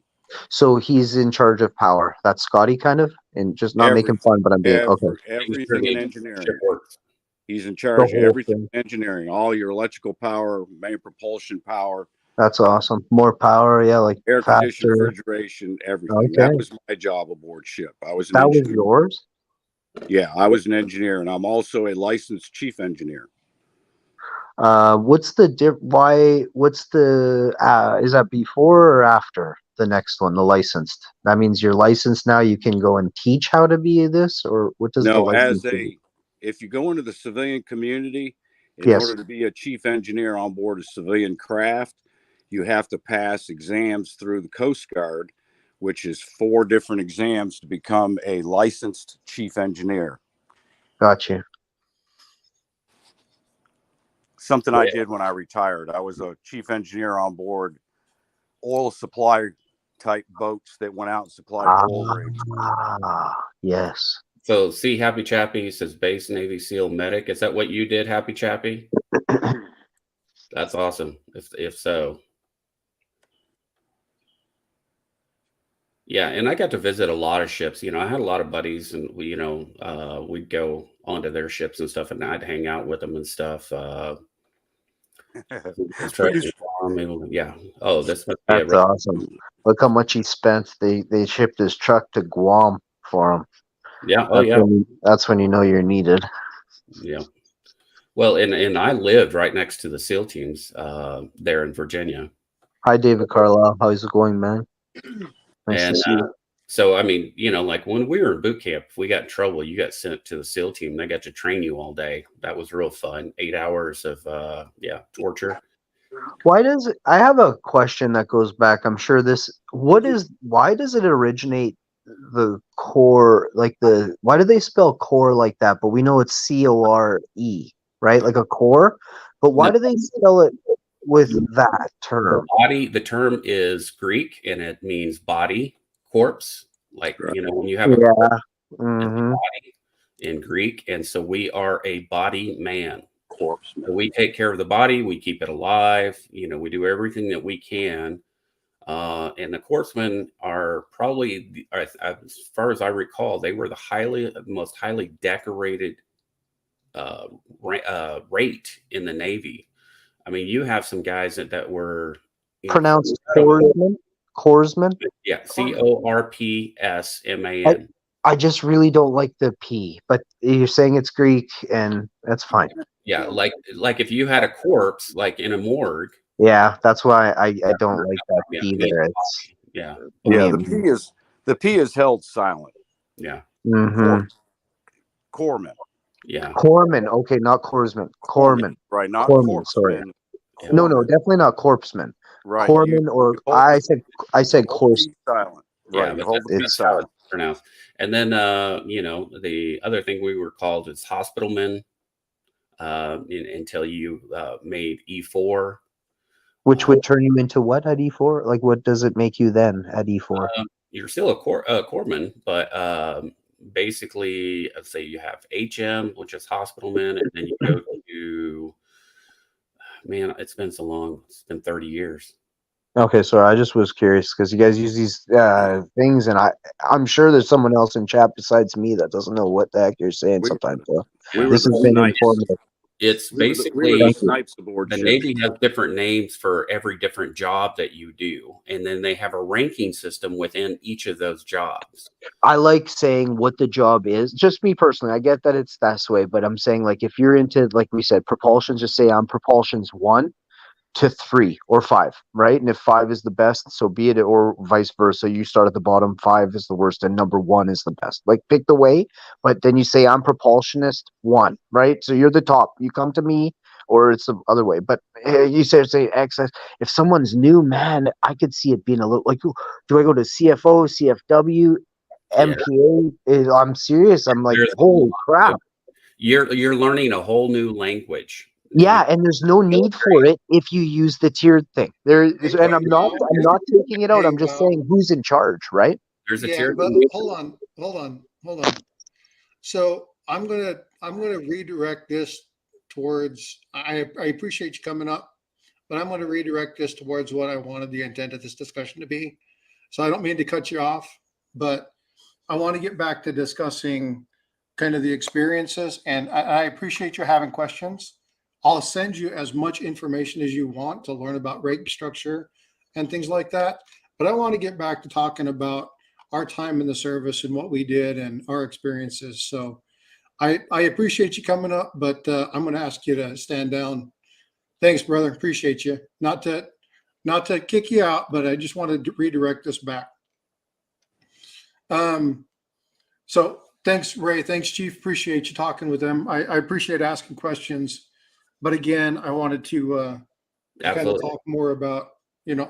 So he's in charge of power. That's Scotty, kind of, and just not making fun, but I'm being okay. Everything in engineering. He's in charge of everything in engineering. All your electrical power, main propulsion power. That's awesome. More power, yeah, like air conditioning, refrigeration, everything. Okay. That was my job aboard ship. I was an engineer. Was yours? Yeah, I was an engineer, and I'm also a licensed chief engineer. What's the is that before or after the next one, the licensed? That means you're licensed now. You can go and teach how to be this, or what does the license mean? If you go into the civilian community, in order to be a chief engineer on board a civilian craft, you have to pass exams through the Coast Guard, which is 4 different exams to become a licensed chief engineer. Got you. something I did when I retired. I was a chief engineer on board oil supply type boats that went out and supplied oil rigs. Yes. So see, Happy Chappy says base Navy SEAL medic. Is that what you did, Happy Chappy? That's awesome. If so. Yeah, and I got to visit a lot of ships. I had a lot of buddies, and we'd go onto their ships and stuff, and I'd hang out with them and stuff. Yeah. Oh, this must be That's awesome. Look how much he spent. They shipped his truck to Guam for him. Yeah. Oh, yeah. That's when you know you're needed. Yeah. Well, and I lived right next to the SEAL teams there in Virginia. Hi, David Carlisle. How's it going, man? Nice to see you. So, I mean, like when we were in boot camp, if we got in trouble, you got sent to the SEAL team. They got to train you all day. That was real fun. 8 hours of, torture. I have a question that goes back. I'm sure why does it originate the core, why do they spell core like that? But we know it's CORE, right? Like a core. But why do they spell it with that term? The term is Greek, and it means body, corpse. Like, when you have a corpse, body in Greek. And so we are a body man. Corpse. So we take care of the body. We keep it alive. We do everything that we can. And the corpsmen are probably, as far as I recall, they were the most highly decorated rate in the Navy. I mean, you have some guys that were pronounced corpsmen. Yeah, CORPSMAN. I just really don't like the P, but you're saying it's Greek, and that's fine. Yeah, like if you had a corpse, like in a morgue. Yeah, that's why I don't like that P there. The P is held silent. Yeah. Mm-hmm. Corpsman. Yeah. Corpsman. Okay, not corpsman. Corpsman. Right, not corpsman. Sorry. Corpsman. No, definitely not corpsman. Right. Corpsman I said corpse. Silent. Right. Yeah, it's silent. Pronounced. And then the other thing we were called is hospitalmen until you made E4. Which would turn you into what at E4? Like, what does it make you then at E4? You're still a corpsman, but basically, let's say you have HM, which is hospitalman, and then you go to, man, it's been so long. It's been 30 years. Okay, so I just was curious because you guys use these things, and I'm sure there's someone else in chat besides me that doesn't know what the heck you're saying sometimes. So this has been informative. It's basically the Navy has different names for every different job that you do, and then they have a ranking system within each of those jobs. I like saying what the job is. Just me personally, I get that it's that way, but I'm saying, like, if you're into, like we said, propulsion, just say I'm propulsion's 1 to 3 or 5, right? And if 5 is the best, so be it, or vice versa. You start at the bottom, 5 is the worst, and number 1 is the best. Like, pick the way, but then you say I'm propulsionist 1, right? So you're the top. You come to me, or it's the other way. But you say excess. If someone's new, man, I could see it being a little like, do I go to CFO, CFW, MPA? Yeah. I'm serious. I'm like, holy crap! You're learning a whole new language. Yeah, and there's no need for it if you use the tiered thing. And I'm not taking it out. I'm just saying who's in charge, right? There's a tiered. But hold on. So I'm gonna redirect this towards. I appreciate you coming up, but I'm gonna redirect this towards what I wanted the intent of this discussion to be. So I don't mean to cut you off, but I want to get back to discussing kind of the experiences, and I appreciate you having questions. I'll send you as much information as you want to learn about rate structure and things like that. But I want to get back to talking about our time in the service and what we did and our experiences. So I appreciate you coming up, but I'm going to ask you to stand down. Thanks, brother. Appreciate you. Not to kick you out, but I just wanted to redirect this back. So thanks, Ray. Thanks, Chief. Appreciate you talking with them. I appreciate asking questions. But again, I wanted to kind of talk more about,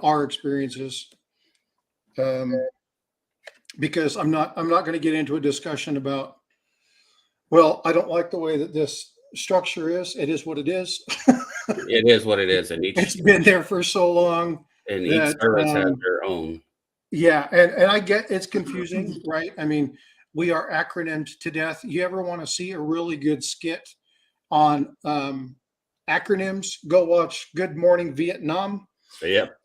our experiences, because I'm not going to get into a discussion about, well, I don't like the way that this structure is. It is what it is. It is what it is, and It's been there for so long each that, service has their own. yeah, and I get it's confusing, right? I mean, we are acronymed to death. You ever want to see a really good skit on acronyms? Go watch Good Morning Vietnam, Yep,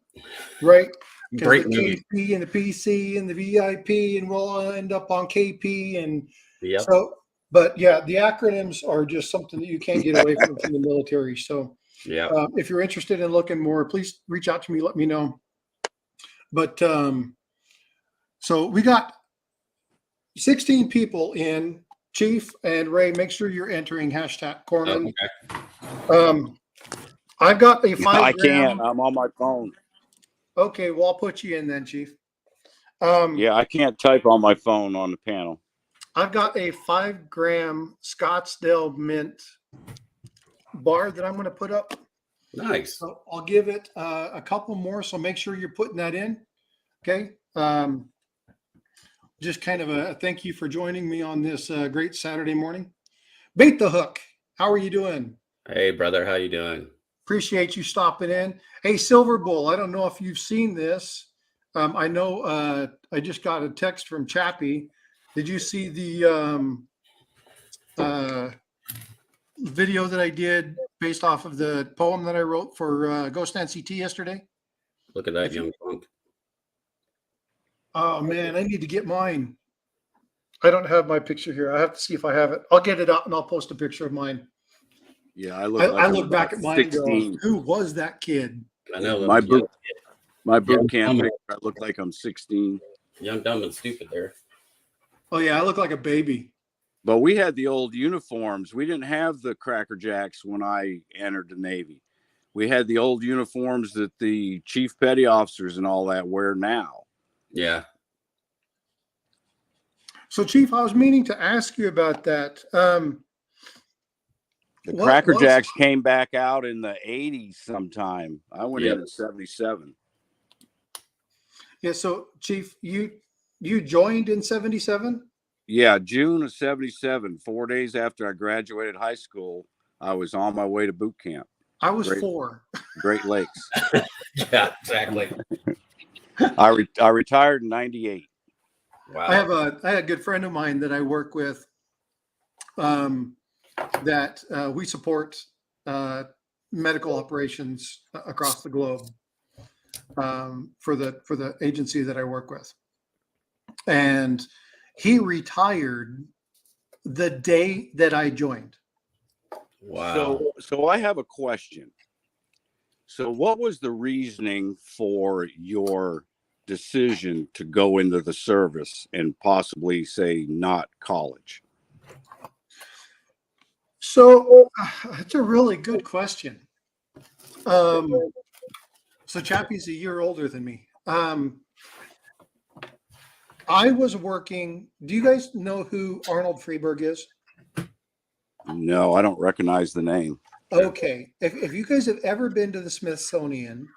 right? Because great the movie. KP and the PC and the VIP, and we'll all end up on KP. And Yep. so, but yeah, the acronyms are just something that you can't get away from the military. So, Yeah. if you're interested in looking more, please reach out to me. Let me know. But so we got 16 people in. Chief and Ray, make sure you're entering hashtag Corman. Okay. I've got a 5 I gram. can't. I'm on my phone. Okay, well, I'll put you in then, Chief. Yeah, I can't type on my phone on the panel. I've got a 5 gram Scottsdale mint bar that I'm going to put up. Nice. So I'll give it a couple more. So make sure you're putting that in. Okay. Just kind of a thank you for joining me on this great Saturday morning. Bait the Hook. How are you doing? Hey, brother, how you doing? Appreciate you stopping in. Hey, Silver Bull, I don't know if you've seen this. I know I just got a text from Chappie. Did you see the video that I did based off of the poem that I wrote for Ghost NCT yesterday? Look at that young punk. Oh, man, I need to get mine. I don't have my picture here. I have to see if I have it. I'll get it out and I'll post a picture of mine. Yeah, I I look back at mine and go, 16. who was that kid? I know My that boot Yeah, camp I'm- picture, I look like I'm 16. young, dumb, and stupid there. Oh, yeah, I look like a baby. But we had the old uniforms. We didn't have the Cracker Jacks when I entered the Navy. We had the old uniforms that the chief petty officers and all that wear now. Yeah. So, Chief, I was meaning to ask you about that. The What Cracker was- Jacks came back out in the 80s sometime. I went Yep. in 77. Yeah, so Chief, you joined in 77? Yeah, June of 77, 4 days after I graduated high school, I was on my way to boot camp, I was Great. 4. Great Lakes. Yeah, exactly. I retired in 98. Wow. I had a good friend of mine that I work with that we support medical operations across the globe for the agency that I work with. And he retired the day that I joined. Wow. So I have a question. So what was the reasoning for your decision to go into the service and possibly say not college? So it's a really good question. So Chappie's a year older than me. I was working. Do you guys know who Arnold Freeberg is? No, I don't recognize the name. Okay. If you guys have ever been to the Smithsonian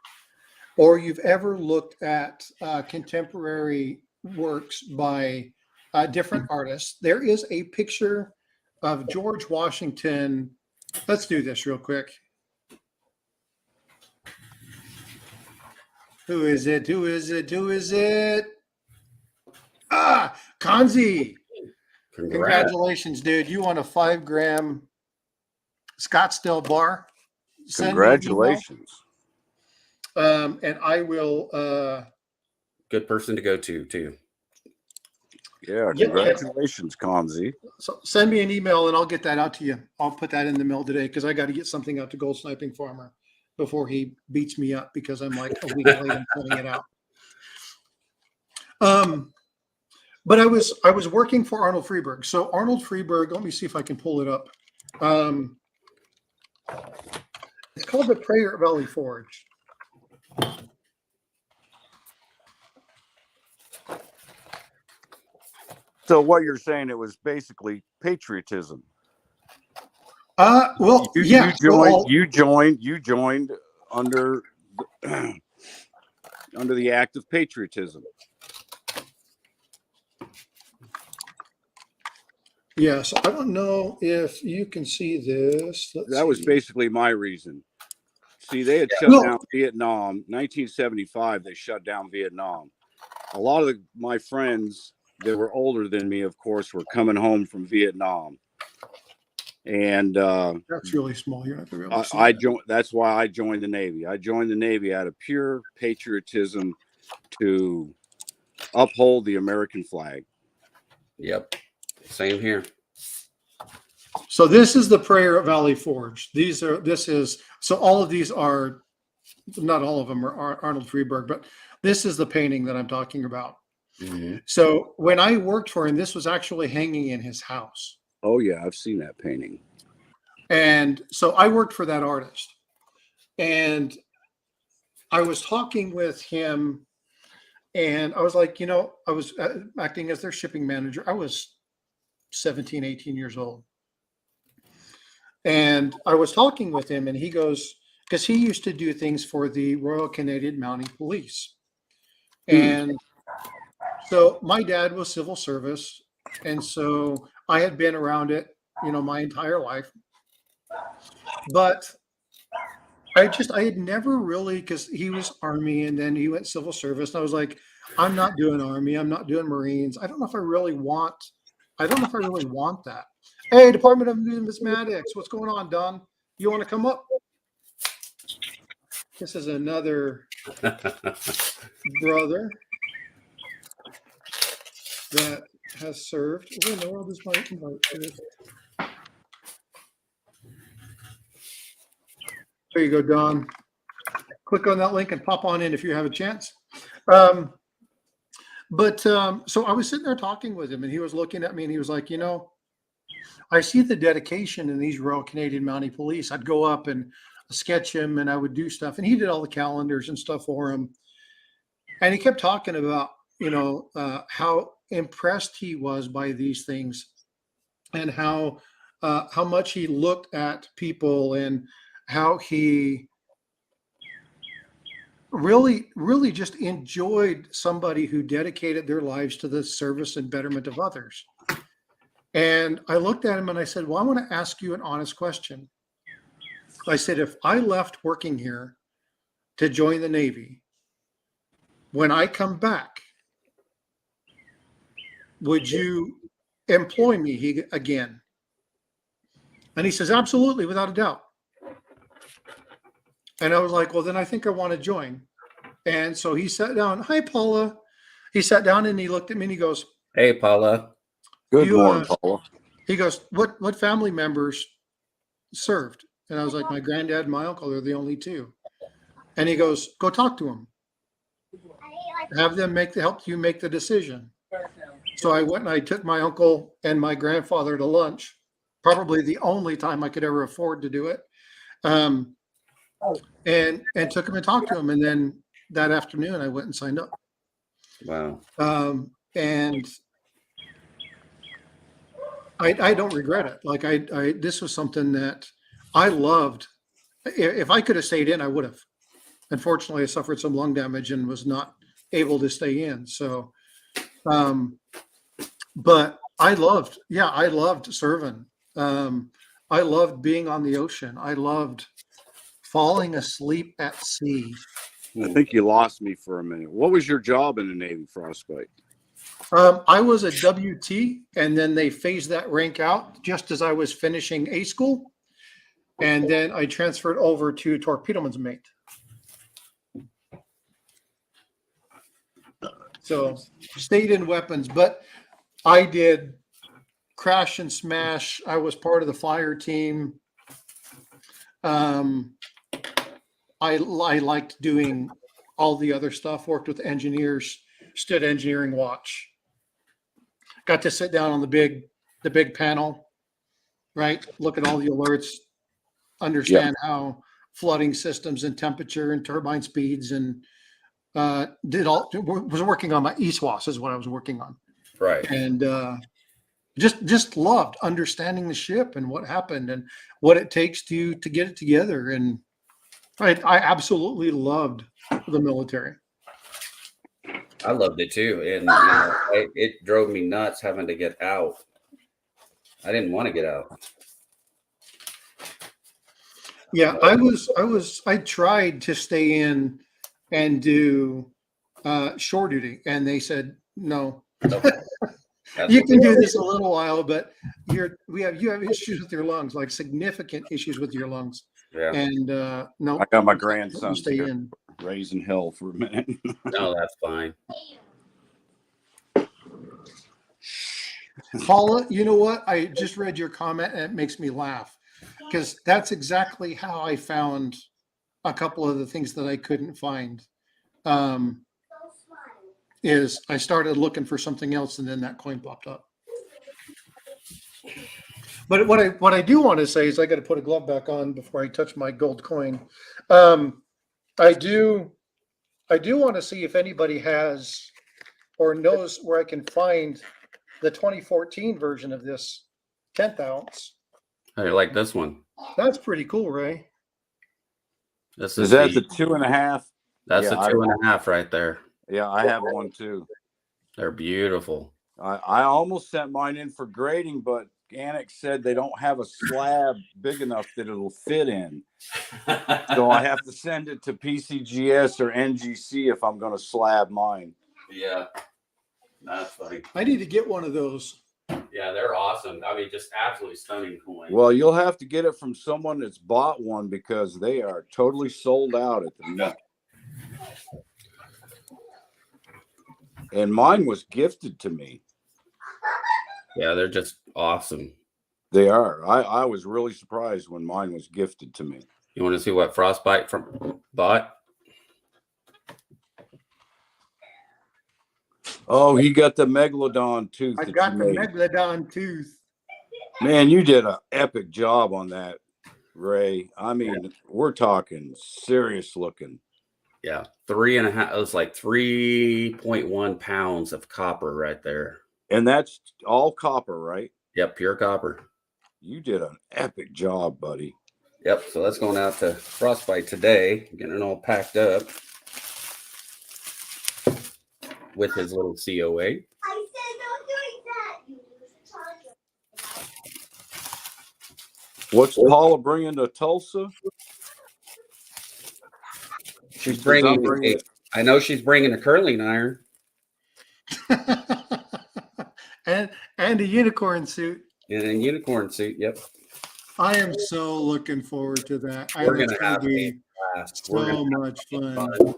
or you've ever looked at contemporary works by different artists, there is a picture of George Washington. Let's do this real quick. Who is it? Who is it? Who is it? Ah, Kanzi. Congrats. Congratulations, dude. You won a 5 gram Scottsdale bar. Send me an email, Congratulations. and I will. Good person to go to, too. Yeah, Yeah. congratulations, Kamzi. So send me an email and I'll get that out to you. I'll put that in the mail today because I got to get something out to Gold Sniping Farmer before he beats me up because I'm like a week late in putting it out. But I was working for Arnold Freeberg. So Arnold Freeberg, let me see if I can pull it up. It's called the Prayer Valley Forge. So what you're saying, it was basically patriotism. Well, yeah. You joined under under the act of patriotism. Yeah, so I don't know if you can see this. Let's That was see. basically my reason. See, they had shut Well- down Vietnam. 1975, they shut down Vietnam. A lot of my friends that were older than me, of course, were coming home from Vietnam. And That's really small. You're not gonna be able to see I that. joined. That's why I joined the Navy. I joined the Navy out of pure patriotism to uphold the American flag. Yep. Same here. So this is the prayer at Valley Forge. So all of these are, not all of them are Arnold Freeberg, but this is the painting that I'm talking about. Mhm. So when I worked for him, this was actually hanging in his house. Oh yeah, I've seen that painting. And so I worked for that artist. And I was talking with him and I was like, I was acting as their shipping manager. I was 17, 18 years old. And I was talking with him and he goes, because he used to do things for the Royal Canadian Mounted Police. And so my dad was civil service. And so I had been around it, my entire life. But I had never really, because he was Army and then he went civil service. And I was like, I'm not doing Army. I'm not doing Marines. I don't know if I really want that. Hey, Department of Numismatics, what's going on, Don? You want to come up? This is another brother that has served. Where in the world is my invite to this? There you go, Don. Click on that link and pop on in if you have a chance. So I was sitting there talking with him and he was looking at me and he was like, I see the dedication in these Royal Canadian Mounted Police. I'd go up and sketch him and I would do stuff. And he did all the calendars and stuff for him. And he kept talking about, how impressed he was by these things and how much he looked at people and how he really, really just enjoyed somebody who dedicated their lives to the service and betterment of others. And I looked at him and I said, well, I want to ask you an honest question. I said, if I left working here to join the Navy, when I come back, would you employ me again? And he says, absolutely, without a doubt. And I was like, well, then I think I want to join. And so he sat down. Hi, Paula. He sat down and he looked at me and he goes, Hey, Paula. Good morning, Paula. He goes, what family members served? And I was like, my granddad and my uncle are the only two. And he goes, go talk to them. Have them help you make the decision. So I went and I took my uncle and my grandfather to lunch, probably the only time I could ever afford to do it. And took him and talked to him. And then that afternoon I went and signed up. Wow. And I don't regret it. Like this was something that I loved. If I could have stayed in, I would have. Unfortunately, I suffered some lung damage and was not able to stay in. So, but I loved serving. I loved being on the ocean. I loved falling asleep at sea. I think you lost me for a minute. What was your job in the Navy, Frostbite? I was a WT, and then they phased that rank out just as I was finishing A school. And then I transferred over to torpedoman's mate. So stayed in weapons, but I did crash and smash. I was part of the fire team. I liked doing all the other stuff, worked with engineers, stood engineering watch. Got to sit down on the big panel, right? Look at all the alerts, understand how flooding systems and temperature and turbine speeds and was working on my ESWAS is what I was working on. Right. And just loved understanding the ship and what happened and what it takes to get it together. And I absolutely loved the military. I loved it too. And it drove me nuts having to get out. I didn't want to get out. Yeah, I tried to stay in and do shore duty, and they said no. Okay. That's You what can they do do. this a little while, but you have issues with your lungs, like significant issues with your lungs. Yeah. And no, I got my you grandsons stay here in. raising hell for a minute. No, that's fine. Paula, you know what? I just read your comment and it makes me laugh because that's exactly how I found a couple of the things that I couldn't find. Um, is I started looking for something else and then that coin popped up. But what I do want to say is I got to put a glove back on before I touch my gold coin. Um, I do want to see if anybody has or knows where I can find the 2014 version of this 10th ounce. I like this one. That's pretty cool, Ray. This Is is that the, the 2.5? that's Yeah, the 2.5 right there. Yeah, I have one too. They're beautiful. I almost sent mine in for grading, but Annex said they don't have a slab big enough that it'll fit in. So I have to send it to PCGS or NGC if I'm going to slab mine. Yeah, that's funny. I need to get one of those. Yeah, they're awesome. I mean, just absolutely stunning coin. Well, you'll have to get it from someone that's bought one because they are totally sold out at the minute. And mine was gifted to me. Yeah, they're just awesome. They are. I was really surprised when mine was gifted to me. You want to see what Frostbite from bought? Oh, he got the megalodon tooth. I that got you the made. Megalodon tooth. Man, you did an epic job on that, Ray. I mean, we're talking serious looking. Yeah, 3.5. It was like 3.1 pounds of copper right there. And that's all copper, right? Yep, pure copper. You did an epic job, buddy. Yep. So that's going out to Frostbite today, getting it all packed up with his little COA. I said don't do that. You lose the charger. What's Paula bringing to Tulsa? She's I'm bringing. bringing I know she's bringing a curling iron. and a unicorn suit. In a unicorn suit. Yep. I am so looking forward to that. We're It's gonna have be a blast. so We're gonna much fun. have fun.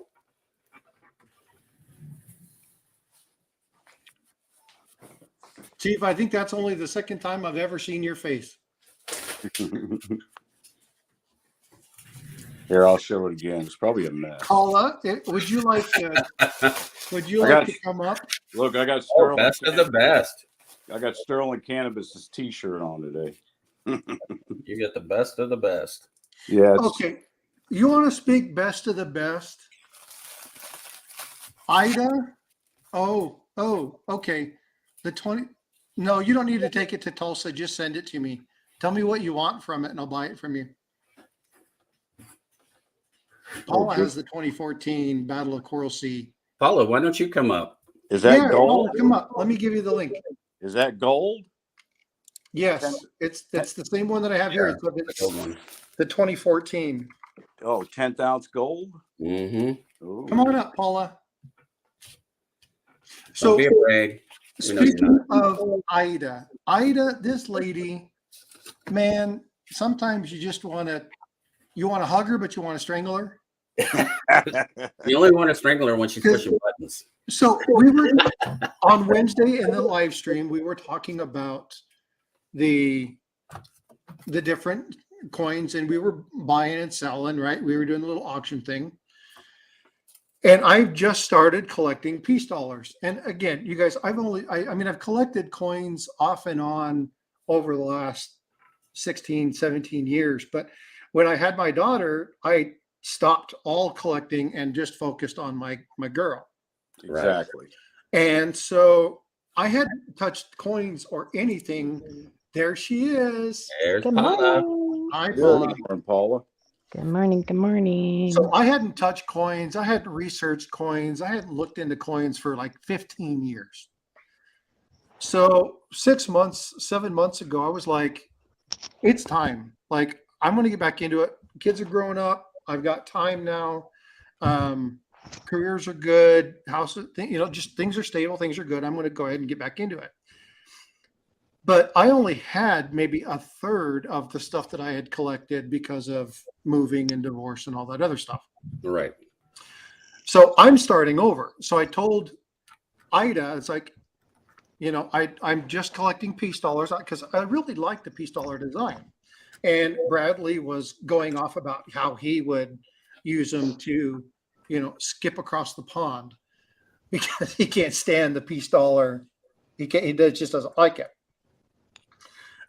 Chief, I think that's only the second time I've ever seen your face. Here, I'll show it again. It's probably a mess. Paula, would you like to come up? Look, I got Oh, Sterling. best of the best. I got Sterling Cannabis's T-shirt on today. You get the best of the best. Yeah. It's, Okay. You want to speak best of the best? Ida? Oh, okay. The 20. No, you don't need to take it to Tulsa. Just send it to me. Tell me what you want from it and I'll buy it from you. Paula has the 2014 Battle of Coral Sea. Paula, why don't you come up? Is that Yeah, gold? Paula, come up. Let me give you the link. Is that gold? Yes, it's the same one that I have here. Yeah, It's the gold one. the 2014. Oh, 10th ounce gold? Mm-hmm. Ooh. Come on up, Paula. Don't So be afraid. We know you're speaking not. of Ida, this lady, man, sometimes you want to hug her, but you want to strangle her. You only want to strangle her when she's pushing buttons. So we were on Wednesday in the live stream, we were talking about the different coins and we were buying and selling, right? We were doing a little auction thing. And I've just started collecting peace dollars. And again, you guys, I've collected coins off and on over the last 16, 17 years. But when I had my daughter, I stopped all collecting and just focused on my girl. Exactly. And so I hadn't touched coins or anything. There she is. There's Good Paula. morning. Hi, Good Paula. morning, Paula. Good morning. Good morning. So I hadn't touched coins. I hadn't researched coins. I hadn't looked into coins for like 15 years. So 7 months ago, I was like, it's time. Like, I'm going to get back into it. kids are growing up. I've got time now. Careers are good. House, just things are stable. Things are good. I'm going to go ahead and get back into it. But I only had maybe a third of the stuff that I had collected because of moving and divorce and all that other stuff. Right. So I'm starting over. So I told Ida, it's like, I'm just collecting peace dollars because I really like the peace dollar design. And Bradley was going off about how he would use them to, skip across the pond because he can't stand the peace dollar. He just doesn't like it.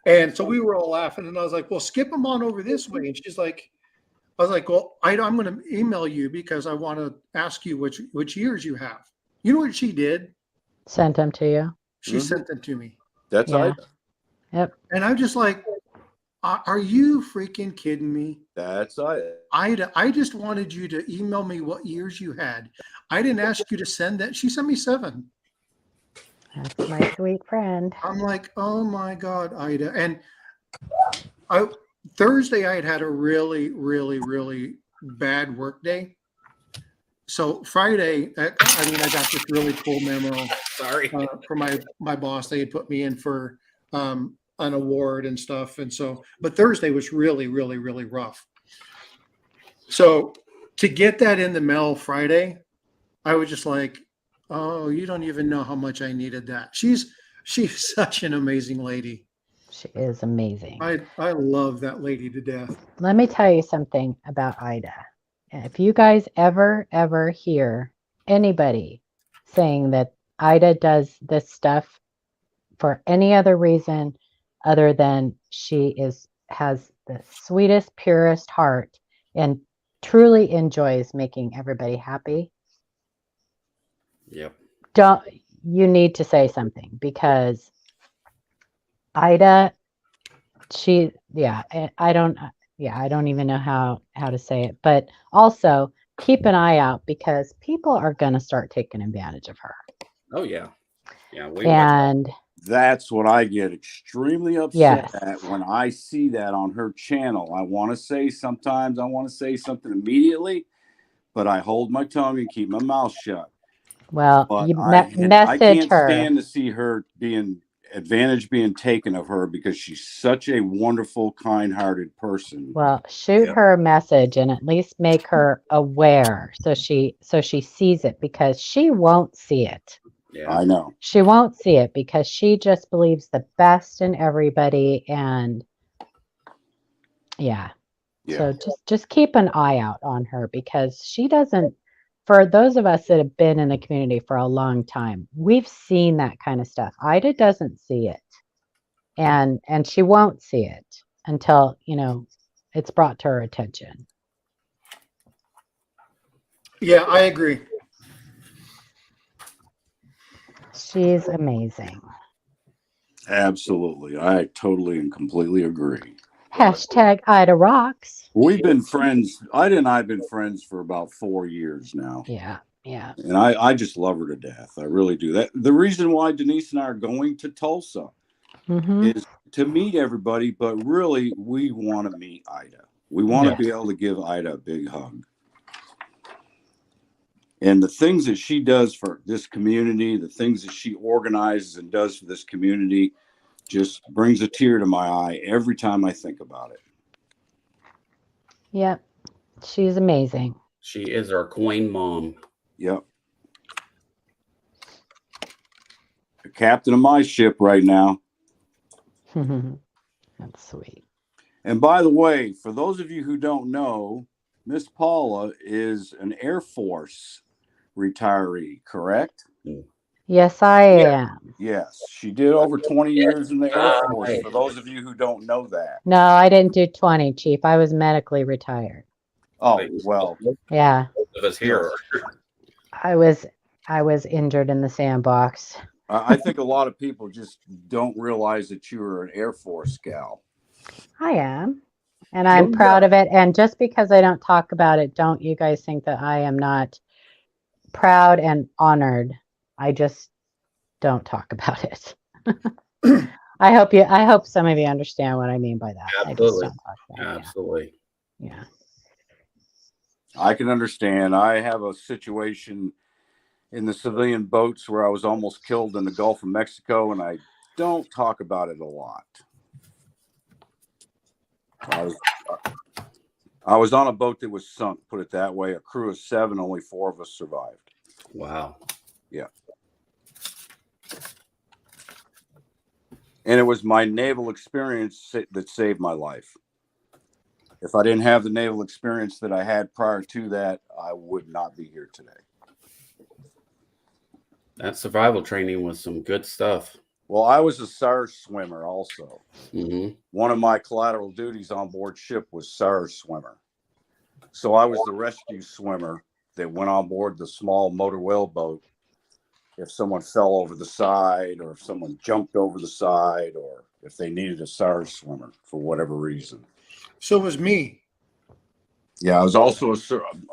And so we were all laughing, and I was like, well, skip them on over this way. And she's like, I was like, well, I'm going to email you because I want to ask you which years you have. You know what she did? Sent them to you. She sent them to me. That's Yeah. Ida. Yep. And I'm just like, are you freaking kidding me? That's Ida. Ida, I just wanted you to email me what years you had. I didn't ask you to send that. She sent me 7. That's my sweet friend. I'm like, oh my God, Ida. And Thursday, I had a really, really, really bad work day. So Friday, I got this really cool memo Sorry. from my boss. They had put me in for an award and stuff. And so, but Thursday was really, really, really rough. So to get that in the mail Friday, I was just like, oh, you don't even know how much I needed that. She's such an amazing lady. She is amazing. I love that lady to death. Let me tell you something about Ida. If you guys ever hear anybody saying that Ida does this stuff for any other reason other than she has the sweetest, purest heart and truly enjoys making everybody happy, Yep. you need to say something, because Ida, I don't even know how to say it, but also keep an eye out because people are going to start taking advantage of her. Oh yeah. Yeah. And That's what I get extremely upset Yes. at when I see that on her channel. Sometimes I want to say something immediately, but I hold my tongue and keep my mouth shut. well, But you I message can't her. stand to see her being taken of her because she's such a wonderful, kind-hearted person. Well, shoot Yep. her a message and at least make her aware so she sees it, because she won't see it. Yeah. I know. She won't see it because she just believes the best in everybody. And yeah. Yeah. So just keep an eye out on her, because she doesn't, for those of us that have been in the community for a long time, we've seen that kind of stuff. Ida doesn't see it. And she won't see it until, it's brought to her attention. Yeah, I agree. She's amazing. Absolutely. I totally and completely agree. Hashtag Ida rocks. We've been friends. Ida and I have been friends for about 4 years now. Yeah. Yeah. And I just love her to death. I really do. That the reason why Denise and I are going to Tulsa Mhm. is to meet everybody, but really we want to meet Ida. We want to be able to give Ida a big hug. And the things that she does for this community, the things that she organizes and does for this community, just brings a tear to my eye every time I think about it. Yep. She's amazing. She is our queen mom. Yep. The captain of my ship right now. That's sweet. And by the way, for those of you who don't know, Miss Paula is an Air Force retiree, correct? Yes, I am. Yes, she did over 20 years in the Air Force, for those of you who don't know that. No, I didn't do 20, Chief. I was medically retired. Oh, well, Yeah. Both of us here. I was injured in the sandbox. I think a lot of people just don't realize that you were an Air Force gal. I am. And I'm proud of it. And just because I don't talk about it, don't you guys think that I am not proud and honored. I just don't talk about it. I hope some of you understand what I mean by that. I just Absolutely. don't talk about it, yeah. Absolutely. Yeah. I can understand. I have a situation in the civilian boats where I was almost killed in the Gulf of Mexico, and I don't talk about it a lot. I was on a boat that was sunk, put it that way. A crew of 7, only 4 of us survived. Wow. Yeah. And it was my naval experience that saved my life. If I didn't have the naval experience that I had prior to that, I would not be here today. That survival training was some good stuff. Well, I was a SARS swimmer also. Mm-hmm. One of my collateral duties on board ship was SARS swimmer. So I was the rescue swimmer that went on board the small motor whaleboat if someone fell over the side, or if someone jumped over the side, or if they needed a SARS swimmer for whatever reason. So was me. Yeah, I was also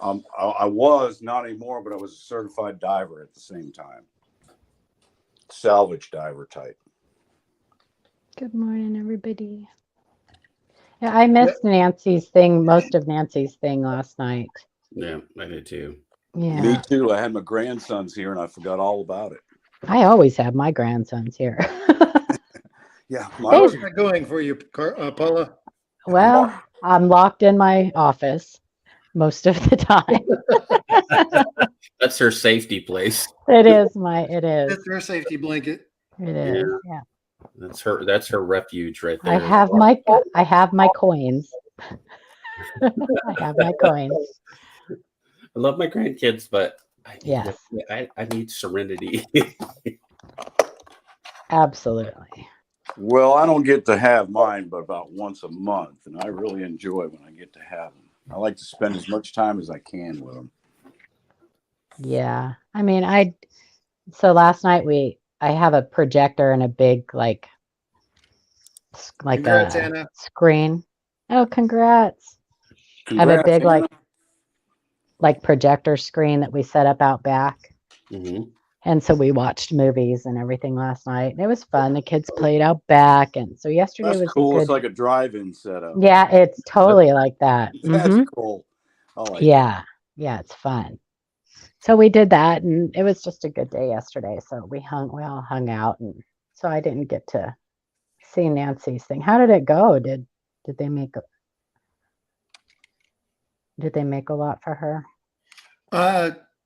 I was not anymore, but I was a certified diver at the same time. Salvage diver type. Good morning, everybody. Yeah, I missed Nancy's thing, most of Nancy's thing last night. Yeah, I did too. Yeah. Me too. I had my grandsons here and I forgot all about it. I always have my grandsons here. Yeah. How's that going for you, Paula? Well, I'm locked in my office most of the time. That's her safety place. It is. It That's her safety blanket. is. Yeah. That's her refuge right there. I have my coins. I have my coins. I love my grandkids, but Yes. I need serenity. Absolutely. Well, I don't get to have mine but about once a month, and I really enjoy when I get to have them. I like to spend as much time as I can with them. Yeah. I mean, so last night I have a projector and a big like Congrats, a Anna. screen. Oh, congrats. I have a big Anna. like projector screen that we set up out back. Mm-hmm. And so we watched movies and everything last night. And it was fun. The kids played out back. And so yesterday That's was cool. good. It's like a drive-in setup. Yeah, it's totally like that. That's Mhm. cool. I like it. Yeah. Yeah, it's fun. So we did that and it was just a good day yesterday. So we all hung out, and so I didn't get to see Nancy's thing. How did it go? Did they make a lot for her?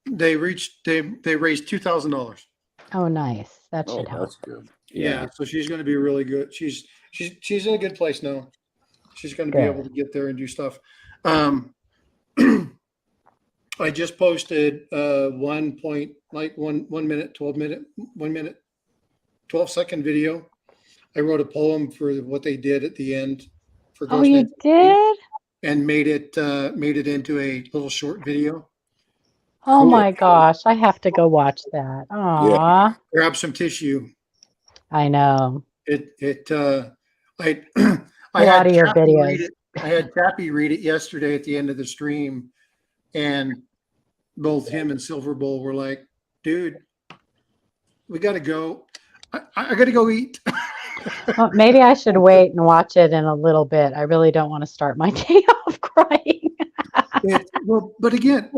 They raised $2,000. Oh, nice. That Oh, should help. that's good. Yeah, so she's going to be really good. She's in a good place now. She's going to be Good. able to get there and do stuff. I just posted 1 minute, 12-second video. I wrote a poem for what they did at the end for Oh, Ghost you Nancy did? and made it into a little short video. Oh Cool. my gosh, I have to go watch that. Aw. Grab some tissue. I know. I A lot of your Chappie read videos. it. I had Chappie read it yesterday at the end of the stream, and both him and Silver Bowl were like, "Dude, we got to go. I got to go eat." Well, maybe I should wait and watch it in a little bit. I really don't want to start my day off crying. Well, but again,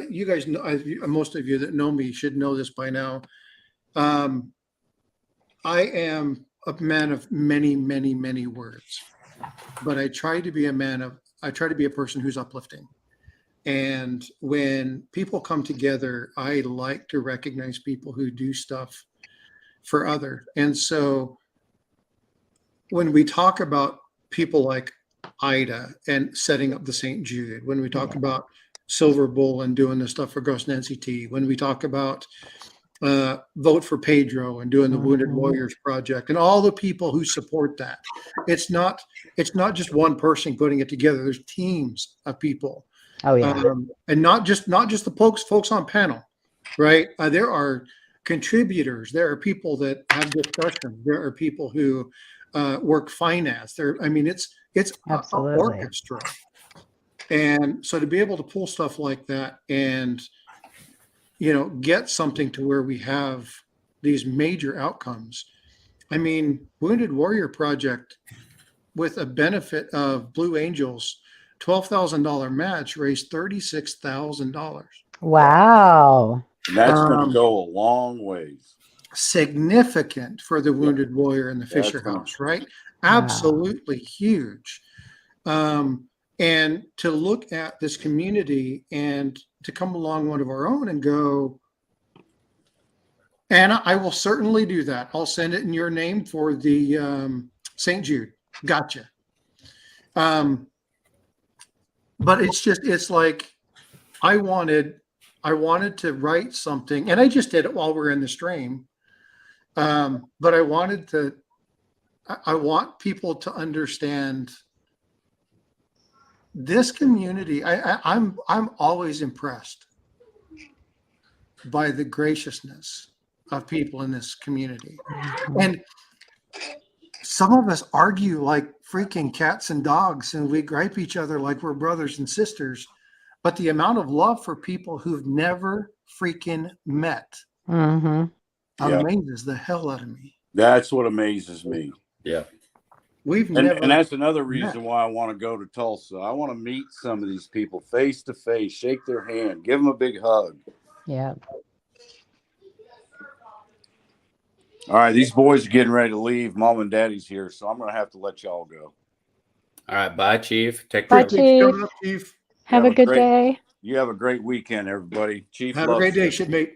you guys know, most of you that know me should know this by now. I am a man of many, many, many words, but I try to be a person who's uplifting. And when people come together, I like to recognize people who do stuff for other. And so when we talk about people like Ida and setting up the St. Jude, when we talk about Silver Bull and doing the stuff for Ghost Nancy T, when we talk about Vote for Pedro and doing the Wounded Warriors Project and all the people who support that, it's not just one person putting it together. There's teams of people. Oh yeah. And not just the folks on panel, right? There are contributors. There are people that have discussion. There are people who work finance. It's an Absolutely. orchestra. And so to be able to pull stuff like that and, get something to where we have these major outcomes. I mean, Wounded Warrior Project, with a benefit of Blue Angels, $12,000 match raised $36,000. Wow. And that's going Um, to go a long ways. Significant for the Wounded Warrior and the That's Fisher gonna- House, right? Wow. Absolutely huge. And to look at this community and to come along one of our own and go, and I will certainly do that. I'll send it in your name for the St. Jude. Gotcha. But it's like I wanted to write something, and I just did it while we were in the stream. But I want people to understand this community. I'm always impressed by the graciousness of people in this community. And some of us argue like freaking cats and dogs, and we gripe each other like we're brothers and sisters. But the amount of love for people who've never freaking met Mm-hmm. Yeah. amazes the hell out of me. That's what amazes me. Yeah. We've And never. that's another reason why I want to go to Tulsa. I want to meet some of these people face to face, shake their hand, give them a big hug. Yeah. All right, these boys are getting ready to leave. Mom and Daddy's here, so I'm going to have to let y'all go. All right. Bye, Chief. Take Bye, care. Thanks for coming up, Chief. Have Have a a good great- day. You have a great weekend, everybody. Chief, Have a loves great day, you. shipmate.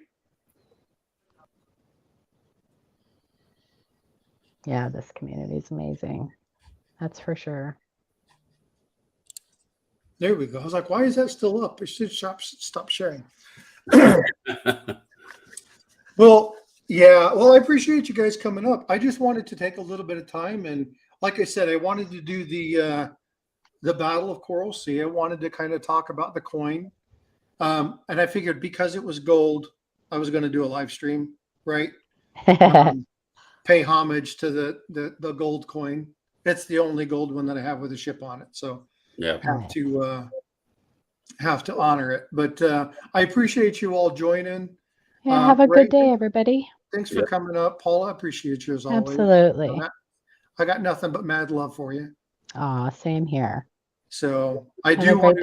Yeah, this community is amazing. That's for sure. There we go. I was like, why is that still up? It should stop sharing. Well, yeah. Well, I appreciate you guys coming up. I just wanted to take a little bit of time, and like I said, I wanted to do the Battle of Coral Sea. I wanted to kind of talk about the coin, and I figured because it was gold, I was going to do a live stream, right? Pay homage to the gold coin. It's the only gold one that I have with a ship on it, so Yeah. have to honor it. But I appreciate you all joining. Yeah, have a good Ray, day, everybody. Thanks for Yep. coming up, Paula. I appreciate you as always. Absolutely. I got nothing but mad love for you. Aw, same here. So I Have a do great want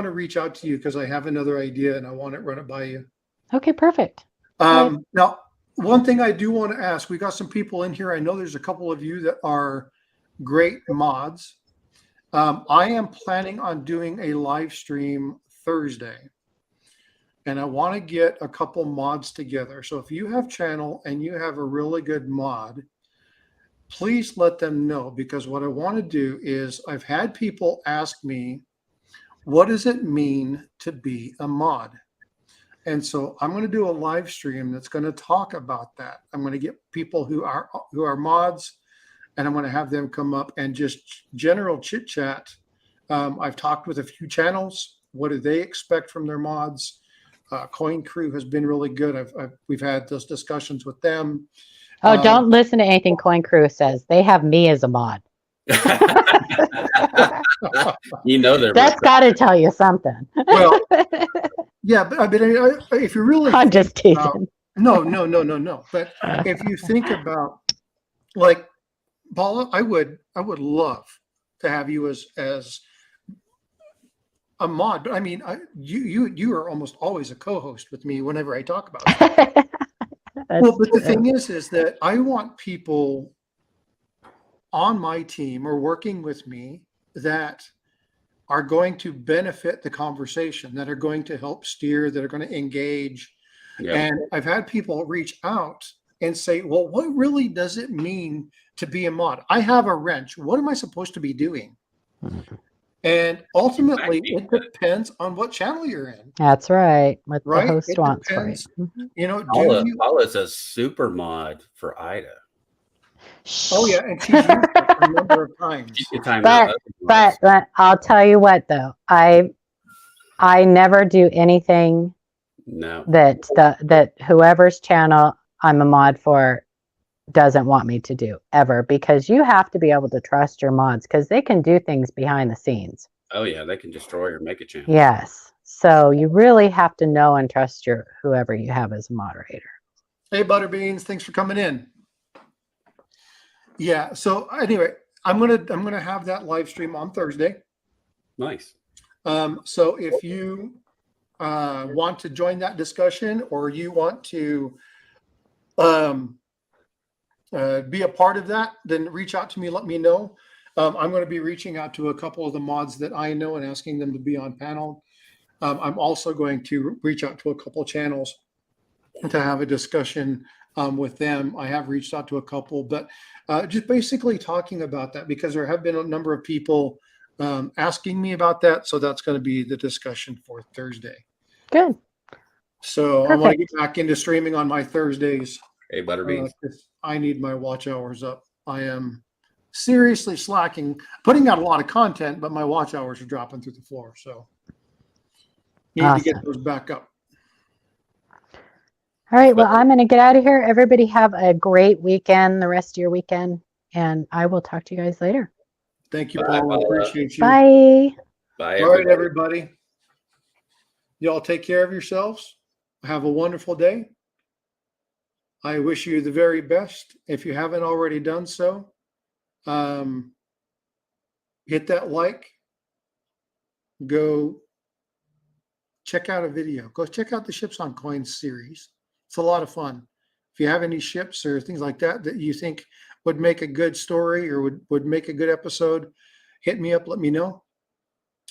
to day. reach out to you because I have another idea and I want to run it by you. Okay, perfect. Right. Now, one thing I do want to ask, we got some people in here. I know there's a couple of you that are great mods. I am planning on doing a live stream Thursday, and I want to get a couple mods together. So if you have channel and you have a really good mod, please let them know, because what I want to do is I've had people ask me, what does it mean to be a mod? And so I'm going to do a live stream that's going to talk about that. I'm going to get people who are mods, and I'm going to have them come up and just general chit chat. I've talked with a few channels. What do they expect from their mods? Coin Crew has been really good. We've had those discussions with them. Oh, don't listen to anything Coin Crew says. They have me as a mod. You know they're That's got to tell you something. Well, yeah, but I mean, if you really I'm just think teasing. about- no. But if you think about, like, Paula, I would love to have you as a mod. But I mean, you are almost always a co-host with me whenever I talk about it. Well, but the thing is that I want people on my team or working with me that are going to benefit the conversation, that are going to help steer, that are going to engage. Yeah. And I've had people reach out and say, well, what really does it mean to be a mod? I have a wrench. What am I supposed to be doing? And ultimately, it depends on what channel you're in. That's right. What Right? the host It wants for you. depends. Mhm. You know, Paula's a super mod for Ida. Oh yeah, and she's used it a number of times. She can time But- out other mods. But I'll tell you what, though, I never do anything No. that whoever's channel I'm a mod for doesn't want me to do ever, because you have to be able to trust your mods because they can do things behind the scenes. Oh yeah, they can destroy or make a channel. Yes. So you really have to know and trust whoever you have as a moderator. Hey, Butterbeans, thanks for coming in. Yeah. So anyway, I'm gonna have that live stream on Thursday. Nice. So if you want to join that discussion, or you want to be a part of that, then reach out to me, let me know. I'm going to be reaching out to a couple of the mods that I know and asking them to be on panel. I'm also going to reach out to a couple channels to have a discussion with them. I have reached out to a couple, but just basically talking about that, because there have been a number of people asking me about that. So that's going to be the discussion for Thursday. Good. So I want to get Perfect. back into streaming on my Thursdays. Hey, Butterbean. 'Cause I need my watch hours up. I am seriously slacking, putting out a lot of content, but my watch hours are dropping through the floor. So need to get Awesome. those back up. All right. Well, I'm going to get out of here. Everybody have a great weekend, the rest of your weekend, and I will talk to you guys later. Thank you, Bye, Paul. I Paula. appreciate you. Bye. Bye, All right, everybody. everybody. Y'all take care of yourselves. Have a wonderful day. I wish you the very best. If you haven't already done so, hit that like. Go check out a video. Go check out the Ships on Coins series. It's a lot of fun. If you have any ships or things like that that you think would make a good story or would make a good episode, hit me up. Let me know.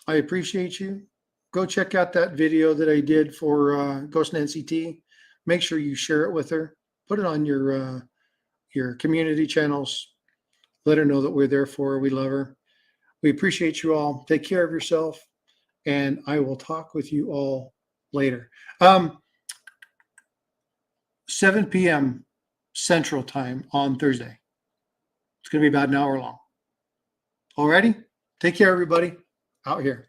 I appreciate you. Go check out that video that I did for Ghost and NCT. Make sure you share it with her. Put it on your community channels. Let her know that we're there for her. We love her. We appreciate you all. Take care of yourself, and I will talk with you all later. 7 p.m. Central Time on Thursday. It's going to be about an hour long. Alrighty? Take care, everybody. Out here.